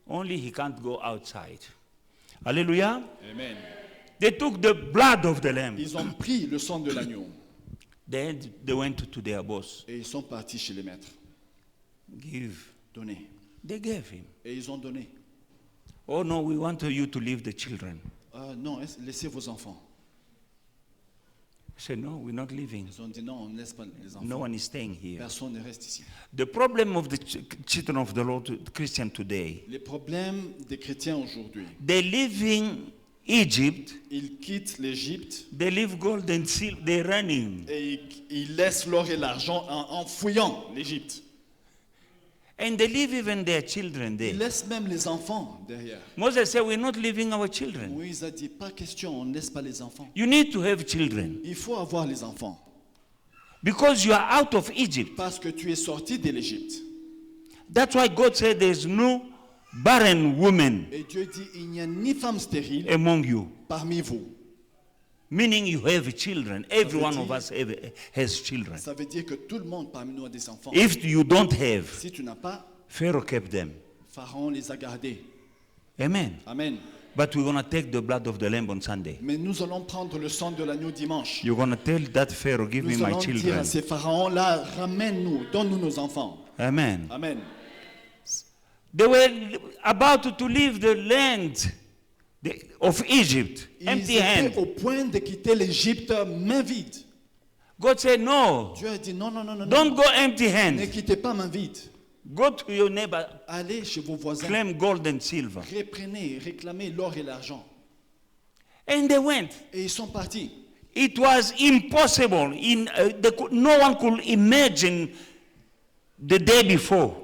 Only he can't go outside. Hallelujah. Amen. They took the blood of the lamb. Ils ont pris le sang de l'agneau Then they went to their boss. et ils sont partis chez les maîtres. Give. Donner. They gave him. Et ils ont donné. Oh no, we want you to leave the children. Non, laissez vos enfants. He said, no, we're not leaving. Ils ont dit non, on ne laisse pas les enfants. No one is staying here. Personne ne reste ici. The problem of the children of the Lord, Christian today, Les problèmes des chrétiens aujourd'hui, they live in Egypt, ils quittent l'Égypte they leave gold and silver, they're running. et ils laissent l'or et l'argent en fouillant l'Égypte. And they leave even their children Ils there. laissent même les enfants derrière. Moses said, we're not leaving our children. Moïse a dit, pas question, on ne laisse pas les enfants. You need to have children. Il faut avoir les enfants Because you are out of Egypt. parce que tu es sorti de l'Égypte. That's why God said there's no barren women Et Dieu dit, il n'y a ni femme stérile among you. parmi vous. Meaning you have children. Every veut one of dire- us has children. Ça veut dire que tout le monde parmi nous a des enfants. If you don't have, Si tu n'as pas, Pharaoh kept them. Pharaon les a gardés. Amen. Amen. But we're going to take the blood of the lamb on Sunday. Mais nous allons prendre le sang de l'agneau dimanche. You're going to tell that Pharaoh, give me Nous my allons dire à children. ces pharaons-là, ramène-nous, donne-nous nos enfants. Amen. Amen. They were about to leave the land of Egypt, Ils empty étaient hand. au point de quitter l'Égypte main vide. God said, no, Dieu a dit non, non, non, non, don't non. go empty Ne hand. quittez pas main vide. Go to your neighbor, Allez chez vos voisins. claim gold and silver. Reprenez, réclamez l'or et l'argent. And they went. Et ils sont partis. It was impossible. No one could imagine the day before.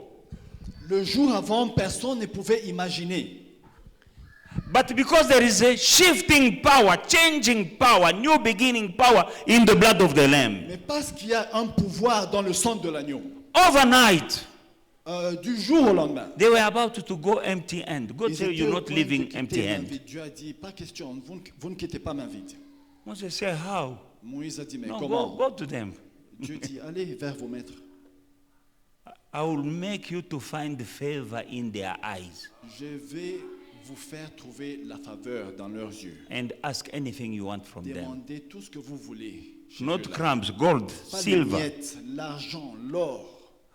Le jour avant, personne ne pouvait imaginer. But because there is a shifting power, changing power, new beginning power in the blood of the Lamb. Mais parce qu'il y a un pouvoir dans le sang de l'agneau, Overnight, du jour au lendemain, they were about to go empty hand. God ils said, étaient you're au not point de leaving quitter empty main hand. vide. Dieu a dit, pas question, vous ne quittez pas main vide. Moses said, how? Moïse a dit, mais No, comment? go to them. Dieu dit, allez vers vos maîtres. I will make you to find favor in their eyes Je vais vous faire trouver la faveur dans leurs yeux. and ask anything you want from them. Demandez tout ce que vous voulez. chez Not eux-là. crumbs, gold, Pas de silver. miettes, l'argent, l'or.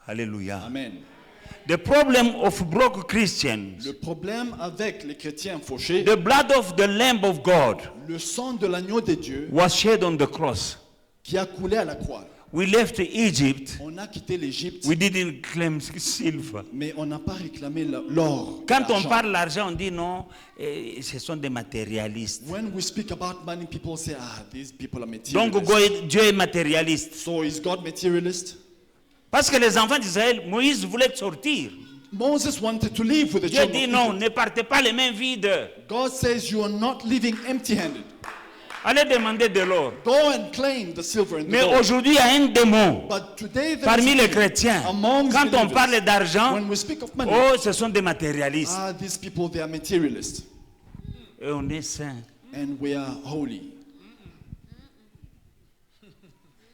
Hallelujah. Amen. The problem of broke Christians, Le problème avec les chrétiens fauchés, the blood of the Lamb of God le sang de l'agneau de Dieu was shed on the cross. qui a coulé à la croix. We left Egypt. On a quitté l'Égypte, We didn't claim silver. mais on n'a pas réclamé l'or. Quand on l'argent. parle d'argent, on dit non, ce sont des matérialistes. When we speak about money, people say, these people are Donc materialists. Dieu est matérialiste. So is God materialist? Parce que les enfants d'Israël, Moïse voulait sortir. Moses wanted to leave with the Dieu children dit of non, Egypt. ne partez pas les mains vides. God says you are not leaving empty-handed. Allez demander de l'or. Go and claim the silver and the Mais gold. aujourd'hui, il y a un démon But today, there parmi is les a- chrétiens. amongst Quand on believers, parle d'argent, when we speak of money, oh, ce sont des matérialistes. these people, they are materialists. Et on est saint. And we are holy.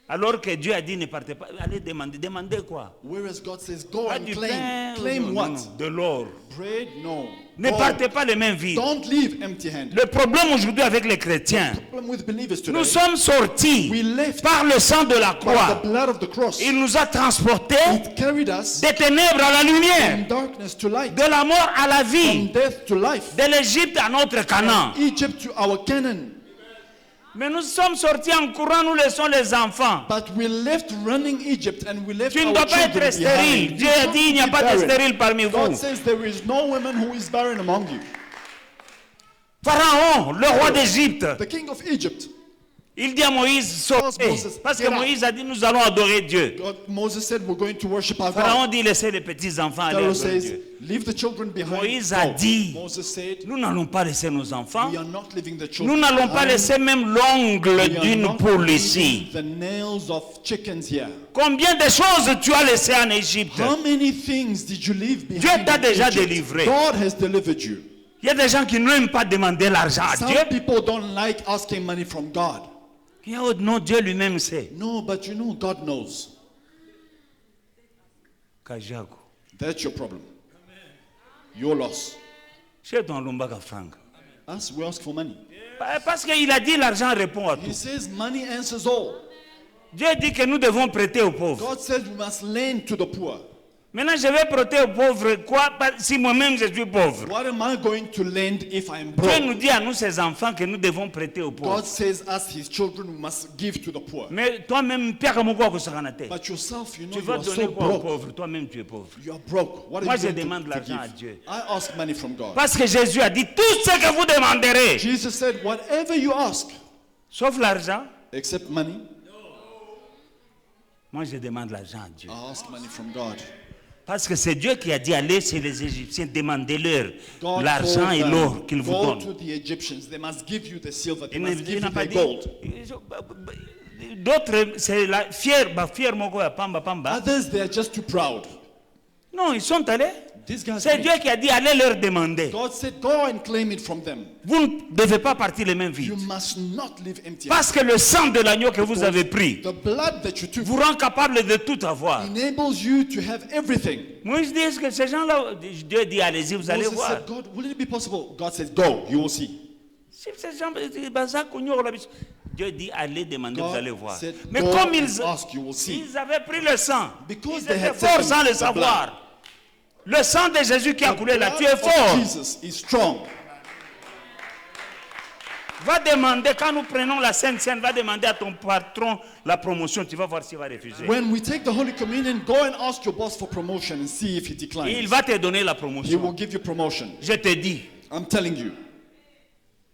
Alors que Dieu a dit ne partez pas. Allez demander. Demandez quoi? Whereas God says, go Pas and du claim. pain. Claim Non, what? non, non, de l'or. Bread? No. Ne Gold. partez pas les mains vides. Don't leave empty-handed. Le problème aujourd'hui avec les chrétiens, The problem with believers today, nous sommes sortis we left par le sang de la by croix. the blood of the cross. Il nous a transportés It carried us des ténèbres à la from lumière, darkness to light, de la mort à la from vie, death to life, de l'Égypte à notre Canaan. Egypt to our Canaan. Mais nous sommes sortis en courant, nous laissons les enfants. But we left running Egypt and we left Tu ne our dois pas children être stérile. behind. Dieu You a shouldn't dit, il n'y a be pas de barren. stérile parmi God vous. says there is no woman who is barren among you. Pharaon, le roi d'Égypte, The king of Egypt, il dit à Moïse, sortez. Moses, Parce que get out. Moïse a dit, nous allons adorer Dieu. Moses said, we're going to worship our Pharaon God. dit, laissez les petits enfants aller Pharaoh adorer says, Dieu. leave the children behind. Moïse a Go. dit, Moses said, nous n'allons pas laisser nos enfants. we are not leaving the Nous children n'allons pas behind. laisser même l'ongle We are d'une not poule leaving ici. the nails of chickens here. Combien de choses tu as laissé en Égypte? How many things did you leave behind? Dieu t'a in déjà Egypt? délivré. God has delivered you. Il y a des gens qui n'aiment pas demander l'argent à Some Dieu. people don't like asking money from God. Il y a autre, non, Dieu lui-même sait. No, but you know God knows. Kajago. That's your problem. Your loss. Chez ton Lumbaka Frank. We ask for money. Parce qu'il a dit l'argent répond à tout. He says money answers all. Dieu dit que nous devons prêter aux pauvres. God says we must lend to the poor. Maintenant, je vais prêter aux pauvres quoi si moi-même je suis pauvre? What am I going to lend if I am Dieu broke? nous dit à nous, ses enfants, que nous devons prêter aux pauvres. God says us, his children, we must give to the poor. Mais toi-même, Pierre Kamoko Kusakanate, But yourself, you know, tu you vas are donner so quoi aux broke. pauvres? Toi-même, tu es pauvre. You are broke. What are Moi, you je going demande to l'argent à give? Dieu. I ask money from God. Parce que Jésus a dit, tout ce que vous demanderez, Jesus said, whatever you ask, sauf l'argent, except money, moi je demande l'argent à Dieu. I ask money from God. Parce que c'est Dieu qui a dit, allez chez les Égyptiens, demandez-leur God l'argent told et them, l'or qu'ils vous go donnent. to the Egyptians. They must give you the silver. They Il must give n'a you pas the dit. gold. D'autres, c'est la fière, fière moko ya pamba pamba. Others, they are just too proud. Non, ils sont allés. These guys C'est rich. Dieu qui a dit, allez leur demander. God said, go and claim it from them. Vous ne devez pas partir les mains vides. You must not live empty. Parce que le sang de l'agneau que vous avez pris The blood that you took vous rend capable de tout avoir. enables you to have everything. Moïse dit que ces gens-là, Dieu dit, allez-y, vous allez Moses voir. said, God, will it be possible? God said, go, you will see. Si ces gens, Dieu dit, allez demander, vous allez God voir. said, Mais go comme and ask, you will see. ils avaient pris le sang, Because ils they étaient had forts taken sans le the savoir. Le sang de Jésus qui a The coulé là, blood tu es of fort. Jesus is strong. Va demander, quand nous prenons la Sainte Seine, va demander à ton patron la promotion, tu vas voir s'il va refuser. When we take the Holy Communion, go and ask your boss for promotion and see if he Et il declines. va te donner la He will promotion. give you promotion. Je te dis. I'm telling you.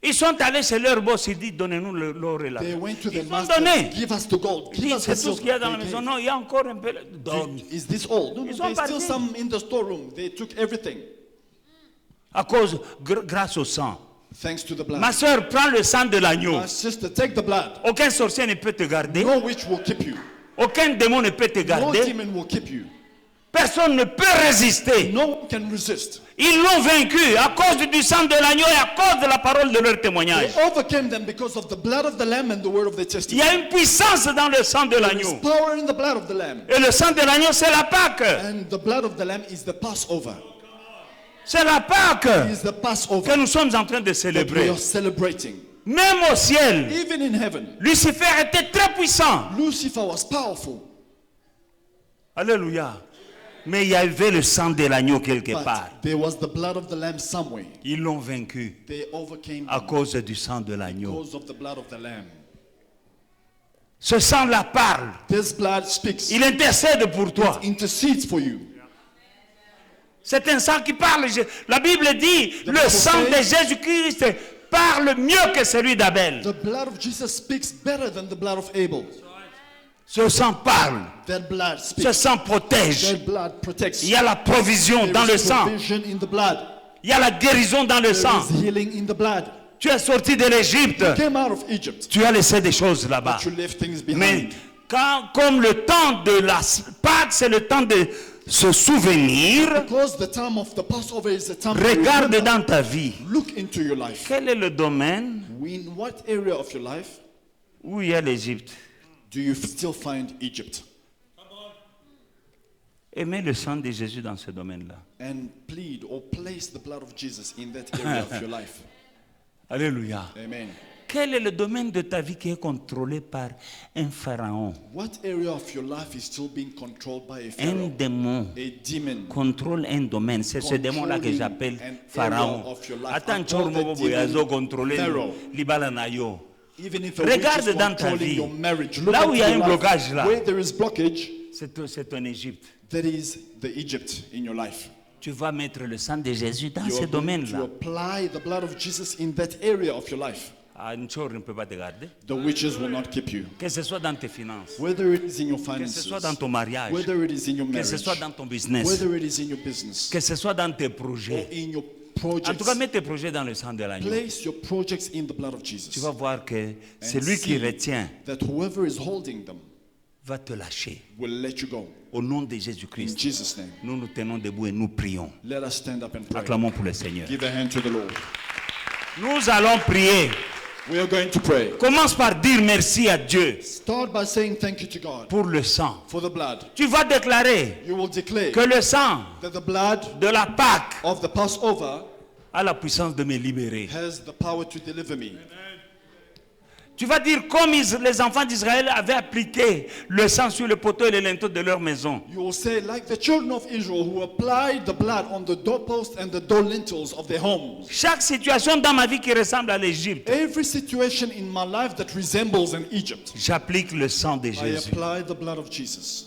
Ils sont allés chez leur boss, ils disent, donnez-nous l'or et They l'argent. went to the Ils ont master, donné. give us the gold, Ils give disent, us the c'est tout ce silver. qu'il y a dans la They maison. gave. Non, il y a encore un peu. Donne. Is this all? No, Ils no, sont there's still partis. some in the storeroom. They took everything. À cause, grâce au sang. Thanks to the blood. Ma soeur, prends le sang de l'agneau. My sister, take the blood. Aucun sorcier ne peut te garder. No witch will keep you. Aucun démon ne peut te No garder. demon will keep you. Personne ne peut résister. No one can resist. Ils l'ont vaincu à cause du sang de l'agneau et à cause de la parole de leur témoignage. They overcame them because of the blood of the Lamb and the word of their Il y testimony. a une puissance dans le sang de There is l'agneau. power in the blood of the Lamb. Et le sang de l'agneau, c'est la Pâque. And the blood of the Lamb is the Passover. C'est la Pâque It is the Passover que nous sommes en train de that we célébrer. are celebrating. Même au ciel, Even in heaven, Lucifer était très puissant. Lucifer was powerful. Alléluia. Mais il y avait le sang de l'agneau quelque part. But there was the blood of the Lamb somewhere. Ils l'ont vaincu They overcame à them cause du sang de l'agneau. because of the blood of the Lamb. Ce sang-là parle. This blood speaks. Il intercède pour toi. Intercedes for you. C'est un sang qui parle. La Bible dit, le Bible sang de says- Jésus-Christ parle mieux que celui d'Abel. The blood of Jesus speaks better than the blood of Abel. Ce sang parle. That blood Ce speaks. sang protège. That blood protects. Il y a la provision There dans le is sang. provision in the blood. Il y a la guérison dans le There sang. is healing in the blood. Tu es sorti de l'Égypte. You came out of Egypt, Tu as laissé des choses là-bas. but you left things Mais behind. comme le temps de la Pâque, c'est le temps de se souvenir, Because the time of the Passover is a time to regarde remember. dans ta vie. Look into your life. Quel est le domaine In what area of your life où il y a l'Égypte? do you still find Egypt? Aimez le sang de Jésus dans ce domaine-là. And plead or place the blood of Jesus in that area of your life. Alléluia. Amen. Quel est le domaine de ta vie qui est contrôlé par un pharaon? What area of your life is still being controlled by a Un pharaoh, démon a demon? contrôle un domaine. C'est ce démon-là que j'appelle Controlling an pharaon. area of your life. Attends, I call that Chormo Boyazo demon contrôler Pharaoh. Libala Nayo. Even if a Regarde witch is dans ta controlling vie. your marriage, look Là où into il y a your un life. blocage là. Where there is blockage, C'est en Égypte. that is the Egypt in your life. Tu vas mettre le sang de Jésus dans You ce are going to domaine-là. apply the blood of Jesus in that area of your life. Ah, une chose ne peut pas te garder. The witches will not keep you. Que ce soit dans tes finances, Whether it is in your que ce finances, soit dans ton mariage, whether it is in your que ce marriage, soit dans ton business, whether it is in your business, que ce soit dans tes or projets. in your En tout cas, projects, mets tes projets dans le sang de l'agneau. place your projects in the blood of Tu Jesus. vas voir que And celui qui see retient that whoever is holding them va te lâcher. will let you go. Au nom de In Jésus-Christ, Jesus' name. nous nous tenons debout et nous prions. Let us stand up and pray. Acclamons pour le Seigneur. Give a hand to the Lord. Nous allons prier. We are going to pray. Commence par dire merci à Dieu Start by saying thank you to God pour le sang. for the blood. Tu vas déclarer You will declare que le sang that the blood de la Pâque of the Passover a la puissance de me libérer. has the power to deliver me. Tu vas dire comme les enfants d'Israël avaient appliqué le sang sur le poteau et les linteaux de leur maison. You will say, like the children of Israel who applied the blood on the doorpost and the door lintels of their homes. Chaque situation dans ma vie qui ressemble à l'Égypte, Every situation in my life that resembles an Egypt, j'applique le sang de I Jésus. apply the blood of Jesus.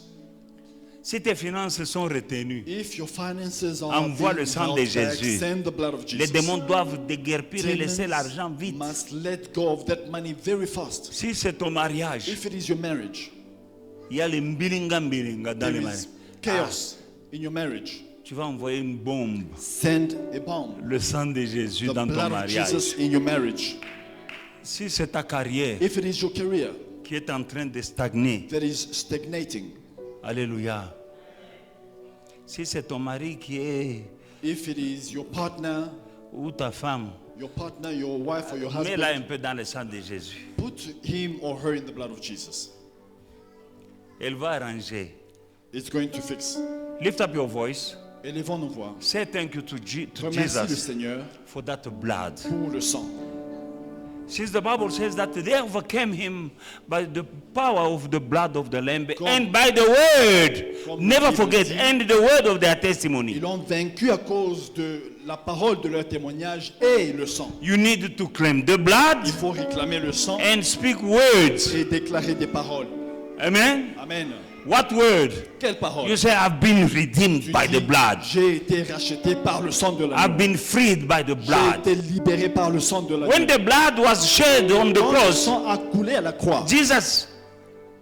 Si tes finances sont retenues, If your finances are envoie le being sang held de back, Jésus. send the blood of Les Jesus. démons doivent déguerpir et laisser Demons l'argent vite. must let go of that money very fast. Si c'est ton mariage, If it is your marriage, il y a les mbilinga dans there les is mariages. chaos in your marriage. Tu vas envoyer une bombe, Send a bomb. le sang de Jésus The dans ton blood of mariage. Jesus in your marriage. Si c'est ta carrière If it is your career qui est en train de stagner, that is stagnating, alléluia. Si c'est ton mari qui est, If it is your partner, ou ta femme, your wife or your mets-la husband, un peu dans le sang de Jésus. put him or her in the blood of Jesus. Elle va arranger. It's going to fix. Lift up your voice. Élevons nos voix. Say thank you to Remercie le Jesus Seigneur for that blood. pour le sang. Since the Bible says that they overcame him by the power of the blood of the Lamb and by the word. Comme Never la Bible forget, dit, and the word of their testimony. Ils l'ont vaincu à cause de la parole de leur témoignage et le sang. You need to claim the blood Il faut réclamer le sang and speak words. et déclarer des paroles. Amen. Amen. What word? Quelle parole? You say, I've been redeemed Tu by dis, the blood. j'ai été racheté par le sang de I've l'agneau. been freed by the J'ai blood. été libéré par le sang de When l'agneau. the blood was shed on the Quand le cross, sang a coulé à la croix, Jesus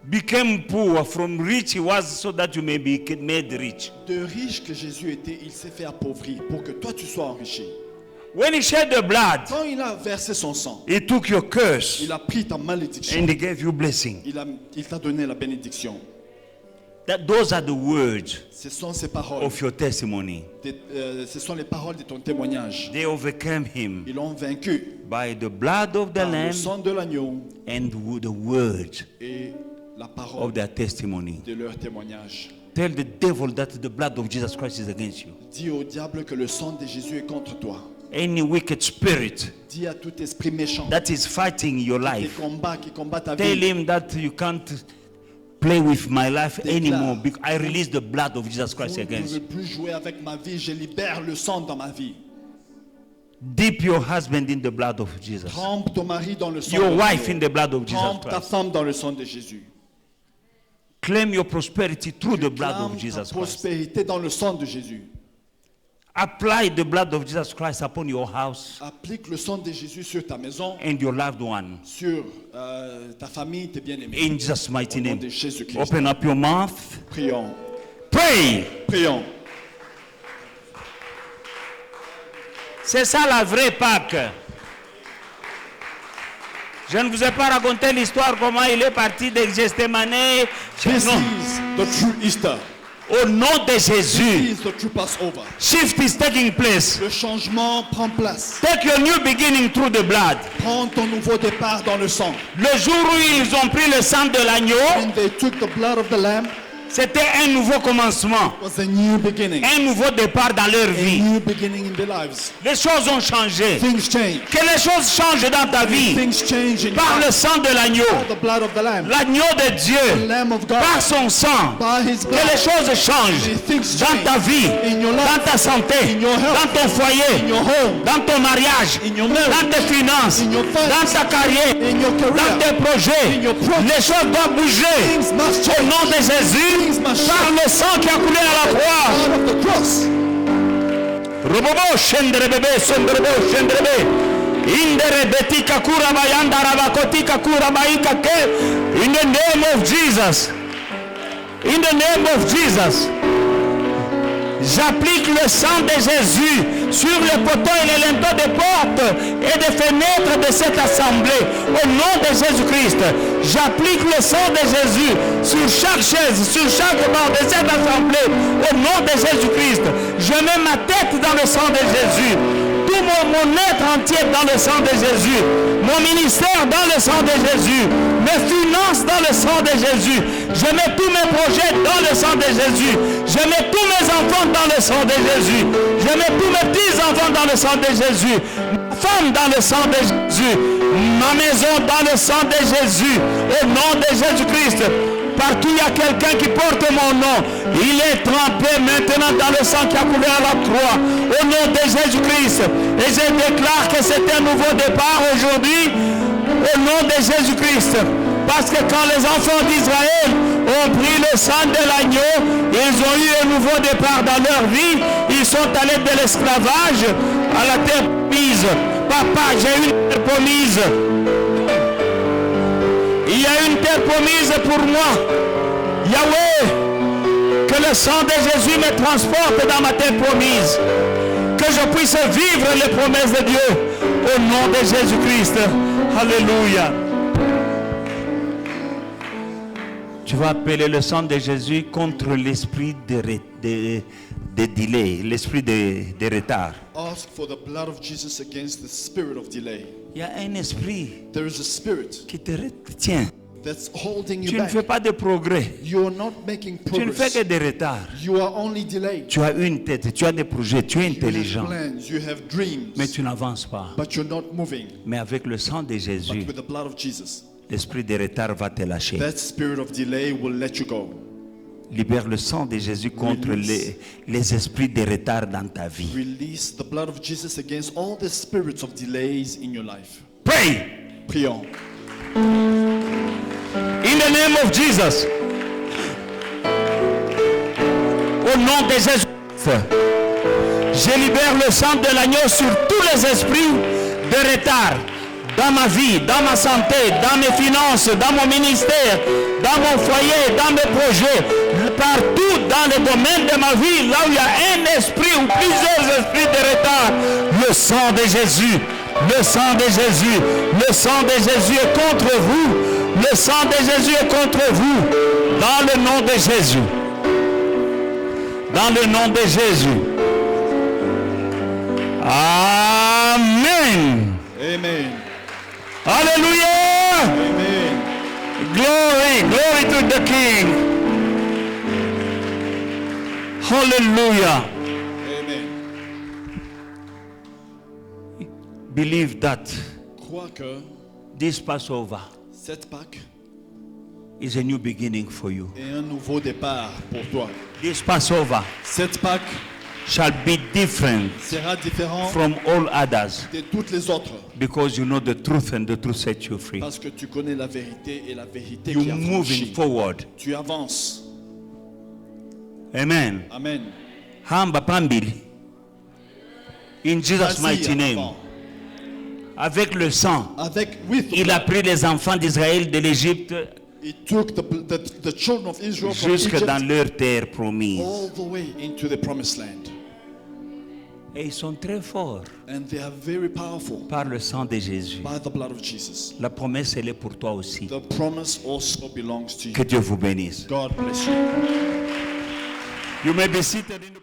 became poor. From rich he was so that you may be made rich. de riche que Jésus était, il s'est fait appauvrir pour que toi tu sois enrichi. When he shed the blood, Quand il a versé son sang, he took your curse il a pris ta malédiction. and he gave you blessing. Il t'a donné la bénédiction. Those are the words Ce sont ces paroles. of your testimony. Ce sont les paroles de ton témoignage. They overcame him Ils l'ont vaincu by the blood of the par le Lamb sang de l'agneau and the word et la of parole their testimony. de leur témoignage. Tell the devil that the blood of Jesus Christ is against you. Dis au diable que le sang de Jésus est contre toi. Any wicked spirit Dis à tout esprit méchant that is fighting your qui life, combat ta tell vie. him that you can't play with my life Déclare. anymore because I release the blood of Jesus Christ Vous ne against pouvez you. plus jouer avec ma vie, je libère le sang dans ma vie. Dip your husband in the blood of Jesus. Trempe ton mari dans le sang Your de wife in l'agneau. the blood of Jesus Trempe ta Christ. femme dans le sang de Jésus. Claim your prosperity through the blood Clame of ta Jesus Christ. prospérité dans le sang de Jésus. Apply the blood of Jesus Christ upon your house Applique le sang de Jésus sur ta maison, and your loved one. sur ta famille, tes bien-aimés. In Jesus' mighty Au nom name. de Jésus-Christ. Open up your mouth. Prions. Pray. Prions. C'est ça la vraie Pâque. Je ne vous ai pas raconté l'histoire comment il est parti de Gethsemane. This Non. is the true Easter. Au nom de This Jésus, is the true Passover. shift is taking place. Le changement prend place. Take your new beginning through the blood. Prends ton nouveau départ dans le sang. Le jour où ils ont pris le sang de l'agneau, When they took the blood of the lamb, c'était un nouveau commencement, it was a new beginning. un nouveau départ dans leur A vie. new beginning in their lives. Les choses ont changé. Things change. Que les choses changent dans ta vie Things change in par le sang de l'agneau, the blood of the lamb. l'agneau de The Dieu, lamb of God. par son sang. By his Que les blood. choses changent Things dans change. ta vie, In your life. dans ta santé, In your health. dans ton foyer, In your home. dans ton mariage, In your marriage. dans tes finances, In your dans finances. ta carrière, In your dans career. tes projets. In your project. Les choses doivent bouger. Things must Au change. nom de Jésus, Things must par le sang qui a coulé à la croix. Blood of the cross. Robobo shendrebe sondrebo shendrebe. Indere betika kura bayanda rabakotika kura baika ke. In the name of Jesus. In the name of Jesus. J'applique le sang de Jésus sur les poteaux et les linteaux des portes et des fenêtres de cette assemblée. Au nom de Jésus-Christ, j'applique le sang de Jésus sur chaque chaise, sur chaque banc de cette assemblée. Au nom de Jésus-Christ, je mets ma tête dans le sang de Jésus. Tout mon être entier dans le sang de Jésus. Mon ministère dans le sang de Jésus. Mes finances dans le sang de Jésus. Je mets tous mes projets dans le sang de Jésus. Je mets tous mes enfants dans le sang de Jésus. Je mets tous mes petits-enfants dans le sang de Jésus. Ma femme dans le sang de Jésus. Ma maison dans le sang de Jésus. Au nom de Jésus-Christ. Partout il y a quelqu'un qui porte mon nom. Il est trempé maintenant dans le sang qui a coulé à la croix. Au nom de Jésus-Christ. Et je déclare que c'est un nouveau départ aujourd'hui. Au nom de Jésus-Christ. Parce que quand les enfants d'Israël ont pris le sang de l'agneau, ils ont eu un nouveau départ dans leur vie. Ils sont allés de l'esclavage à la terre promise. Papa, j'ai une terre promise. Il y a une terre promise pour moi. Yahweh, que le sang de Jésus me transporte dans ma terre promise. Que je puisse vivre les promesses de Dieu. Au nom de Jésus-Christ. Alléluia. Tu vas appeler le sang de Jésus contre l'esprit de delay, l'esprit de retard. Ask for the blood of Jesus against the spirit of delay. Il y a un esprit There is a spirit qui te retient. that's holding you Tu ne fais back. pas de progrès. You are not making Tu ne fais progress. que des retards. You are only delayed. Tu as une tête, tu as des projets, tu es You have intelligent, plans, you have dreams, mais tu n'avances pas. but you're not moving. Mais avec le sang de But Jésus, with the blood of Jesus, l'esprit de retard va te lâcher. that spirit of delay will let you go. Libère le sang de Jésus contre les esprits de retard dans ta vie. Release the blood of Jesus against all the spirits of delays in your life. Pray Prions. in the name of Jesus. Au nom de Jésus, je libère le sang de l'agneau sur tous les esprits de retard dans ma vie, dans ma santé, dans mes finances, dans mon ministère, dans mon foyer, dans mes projets, partout dans le domaine de ma vie, là où il y a un esprit ou plusieurs esprits de retard, le sang de Jésus, le sang de Jésus, le sang de Jésus est contre vous, le sang de Jésus est contre vous, dans le nom de Jésus, dans le nom de Jésus. Amen. Amen. Hallelujah. Amen. Glory, glory to the King. Hallelujah. Amen. Believe that Crois que this Passover cette Pâque is a new beginning for you. est un nouveau départ pour toi. This Passover Cette Pâque shall be different sera différente from all others de toutes les autres because you know the truth and the truth sets you free. parce que tu connais la vérité et la vérité You're qui moving affranchit. forward. Tu avances. Amen. Amen. Hamba pambili. In Jesus' Vas-y, mighty name. avant. Avec le sang, With the il a blood, pris les enfants d'Israël de l'Égypte he took the children of Israel from jusque Egypt dans leur terre promise. all the way into the promised land. Et ils sont très forts And they are very powerful par le sang de Jésus. by the blood of Jesus. La promesse, elle est pour toi aussi. The promise also belongs to Que you. Dieu vous bénisse. God bless you. You may be seated in the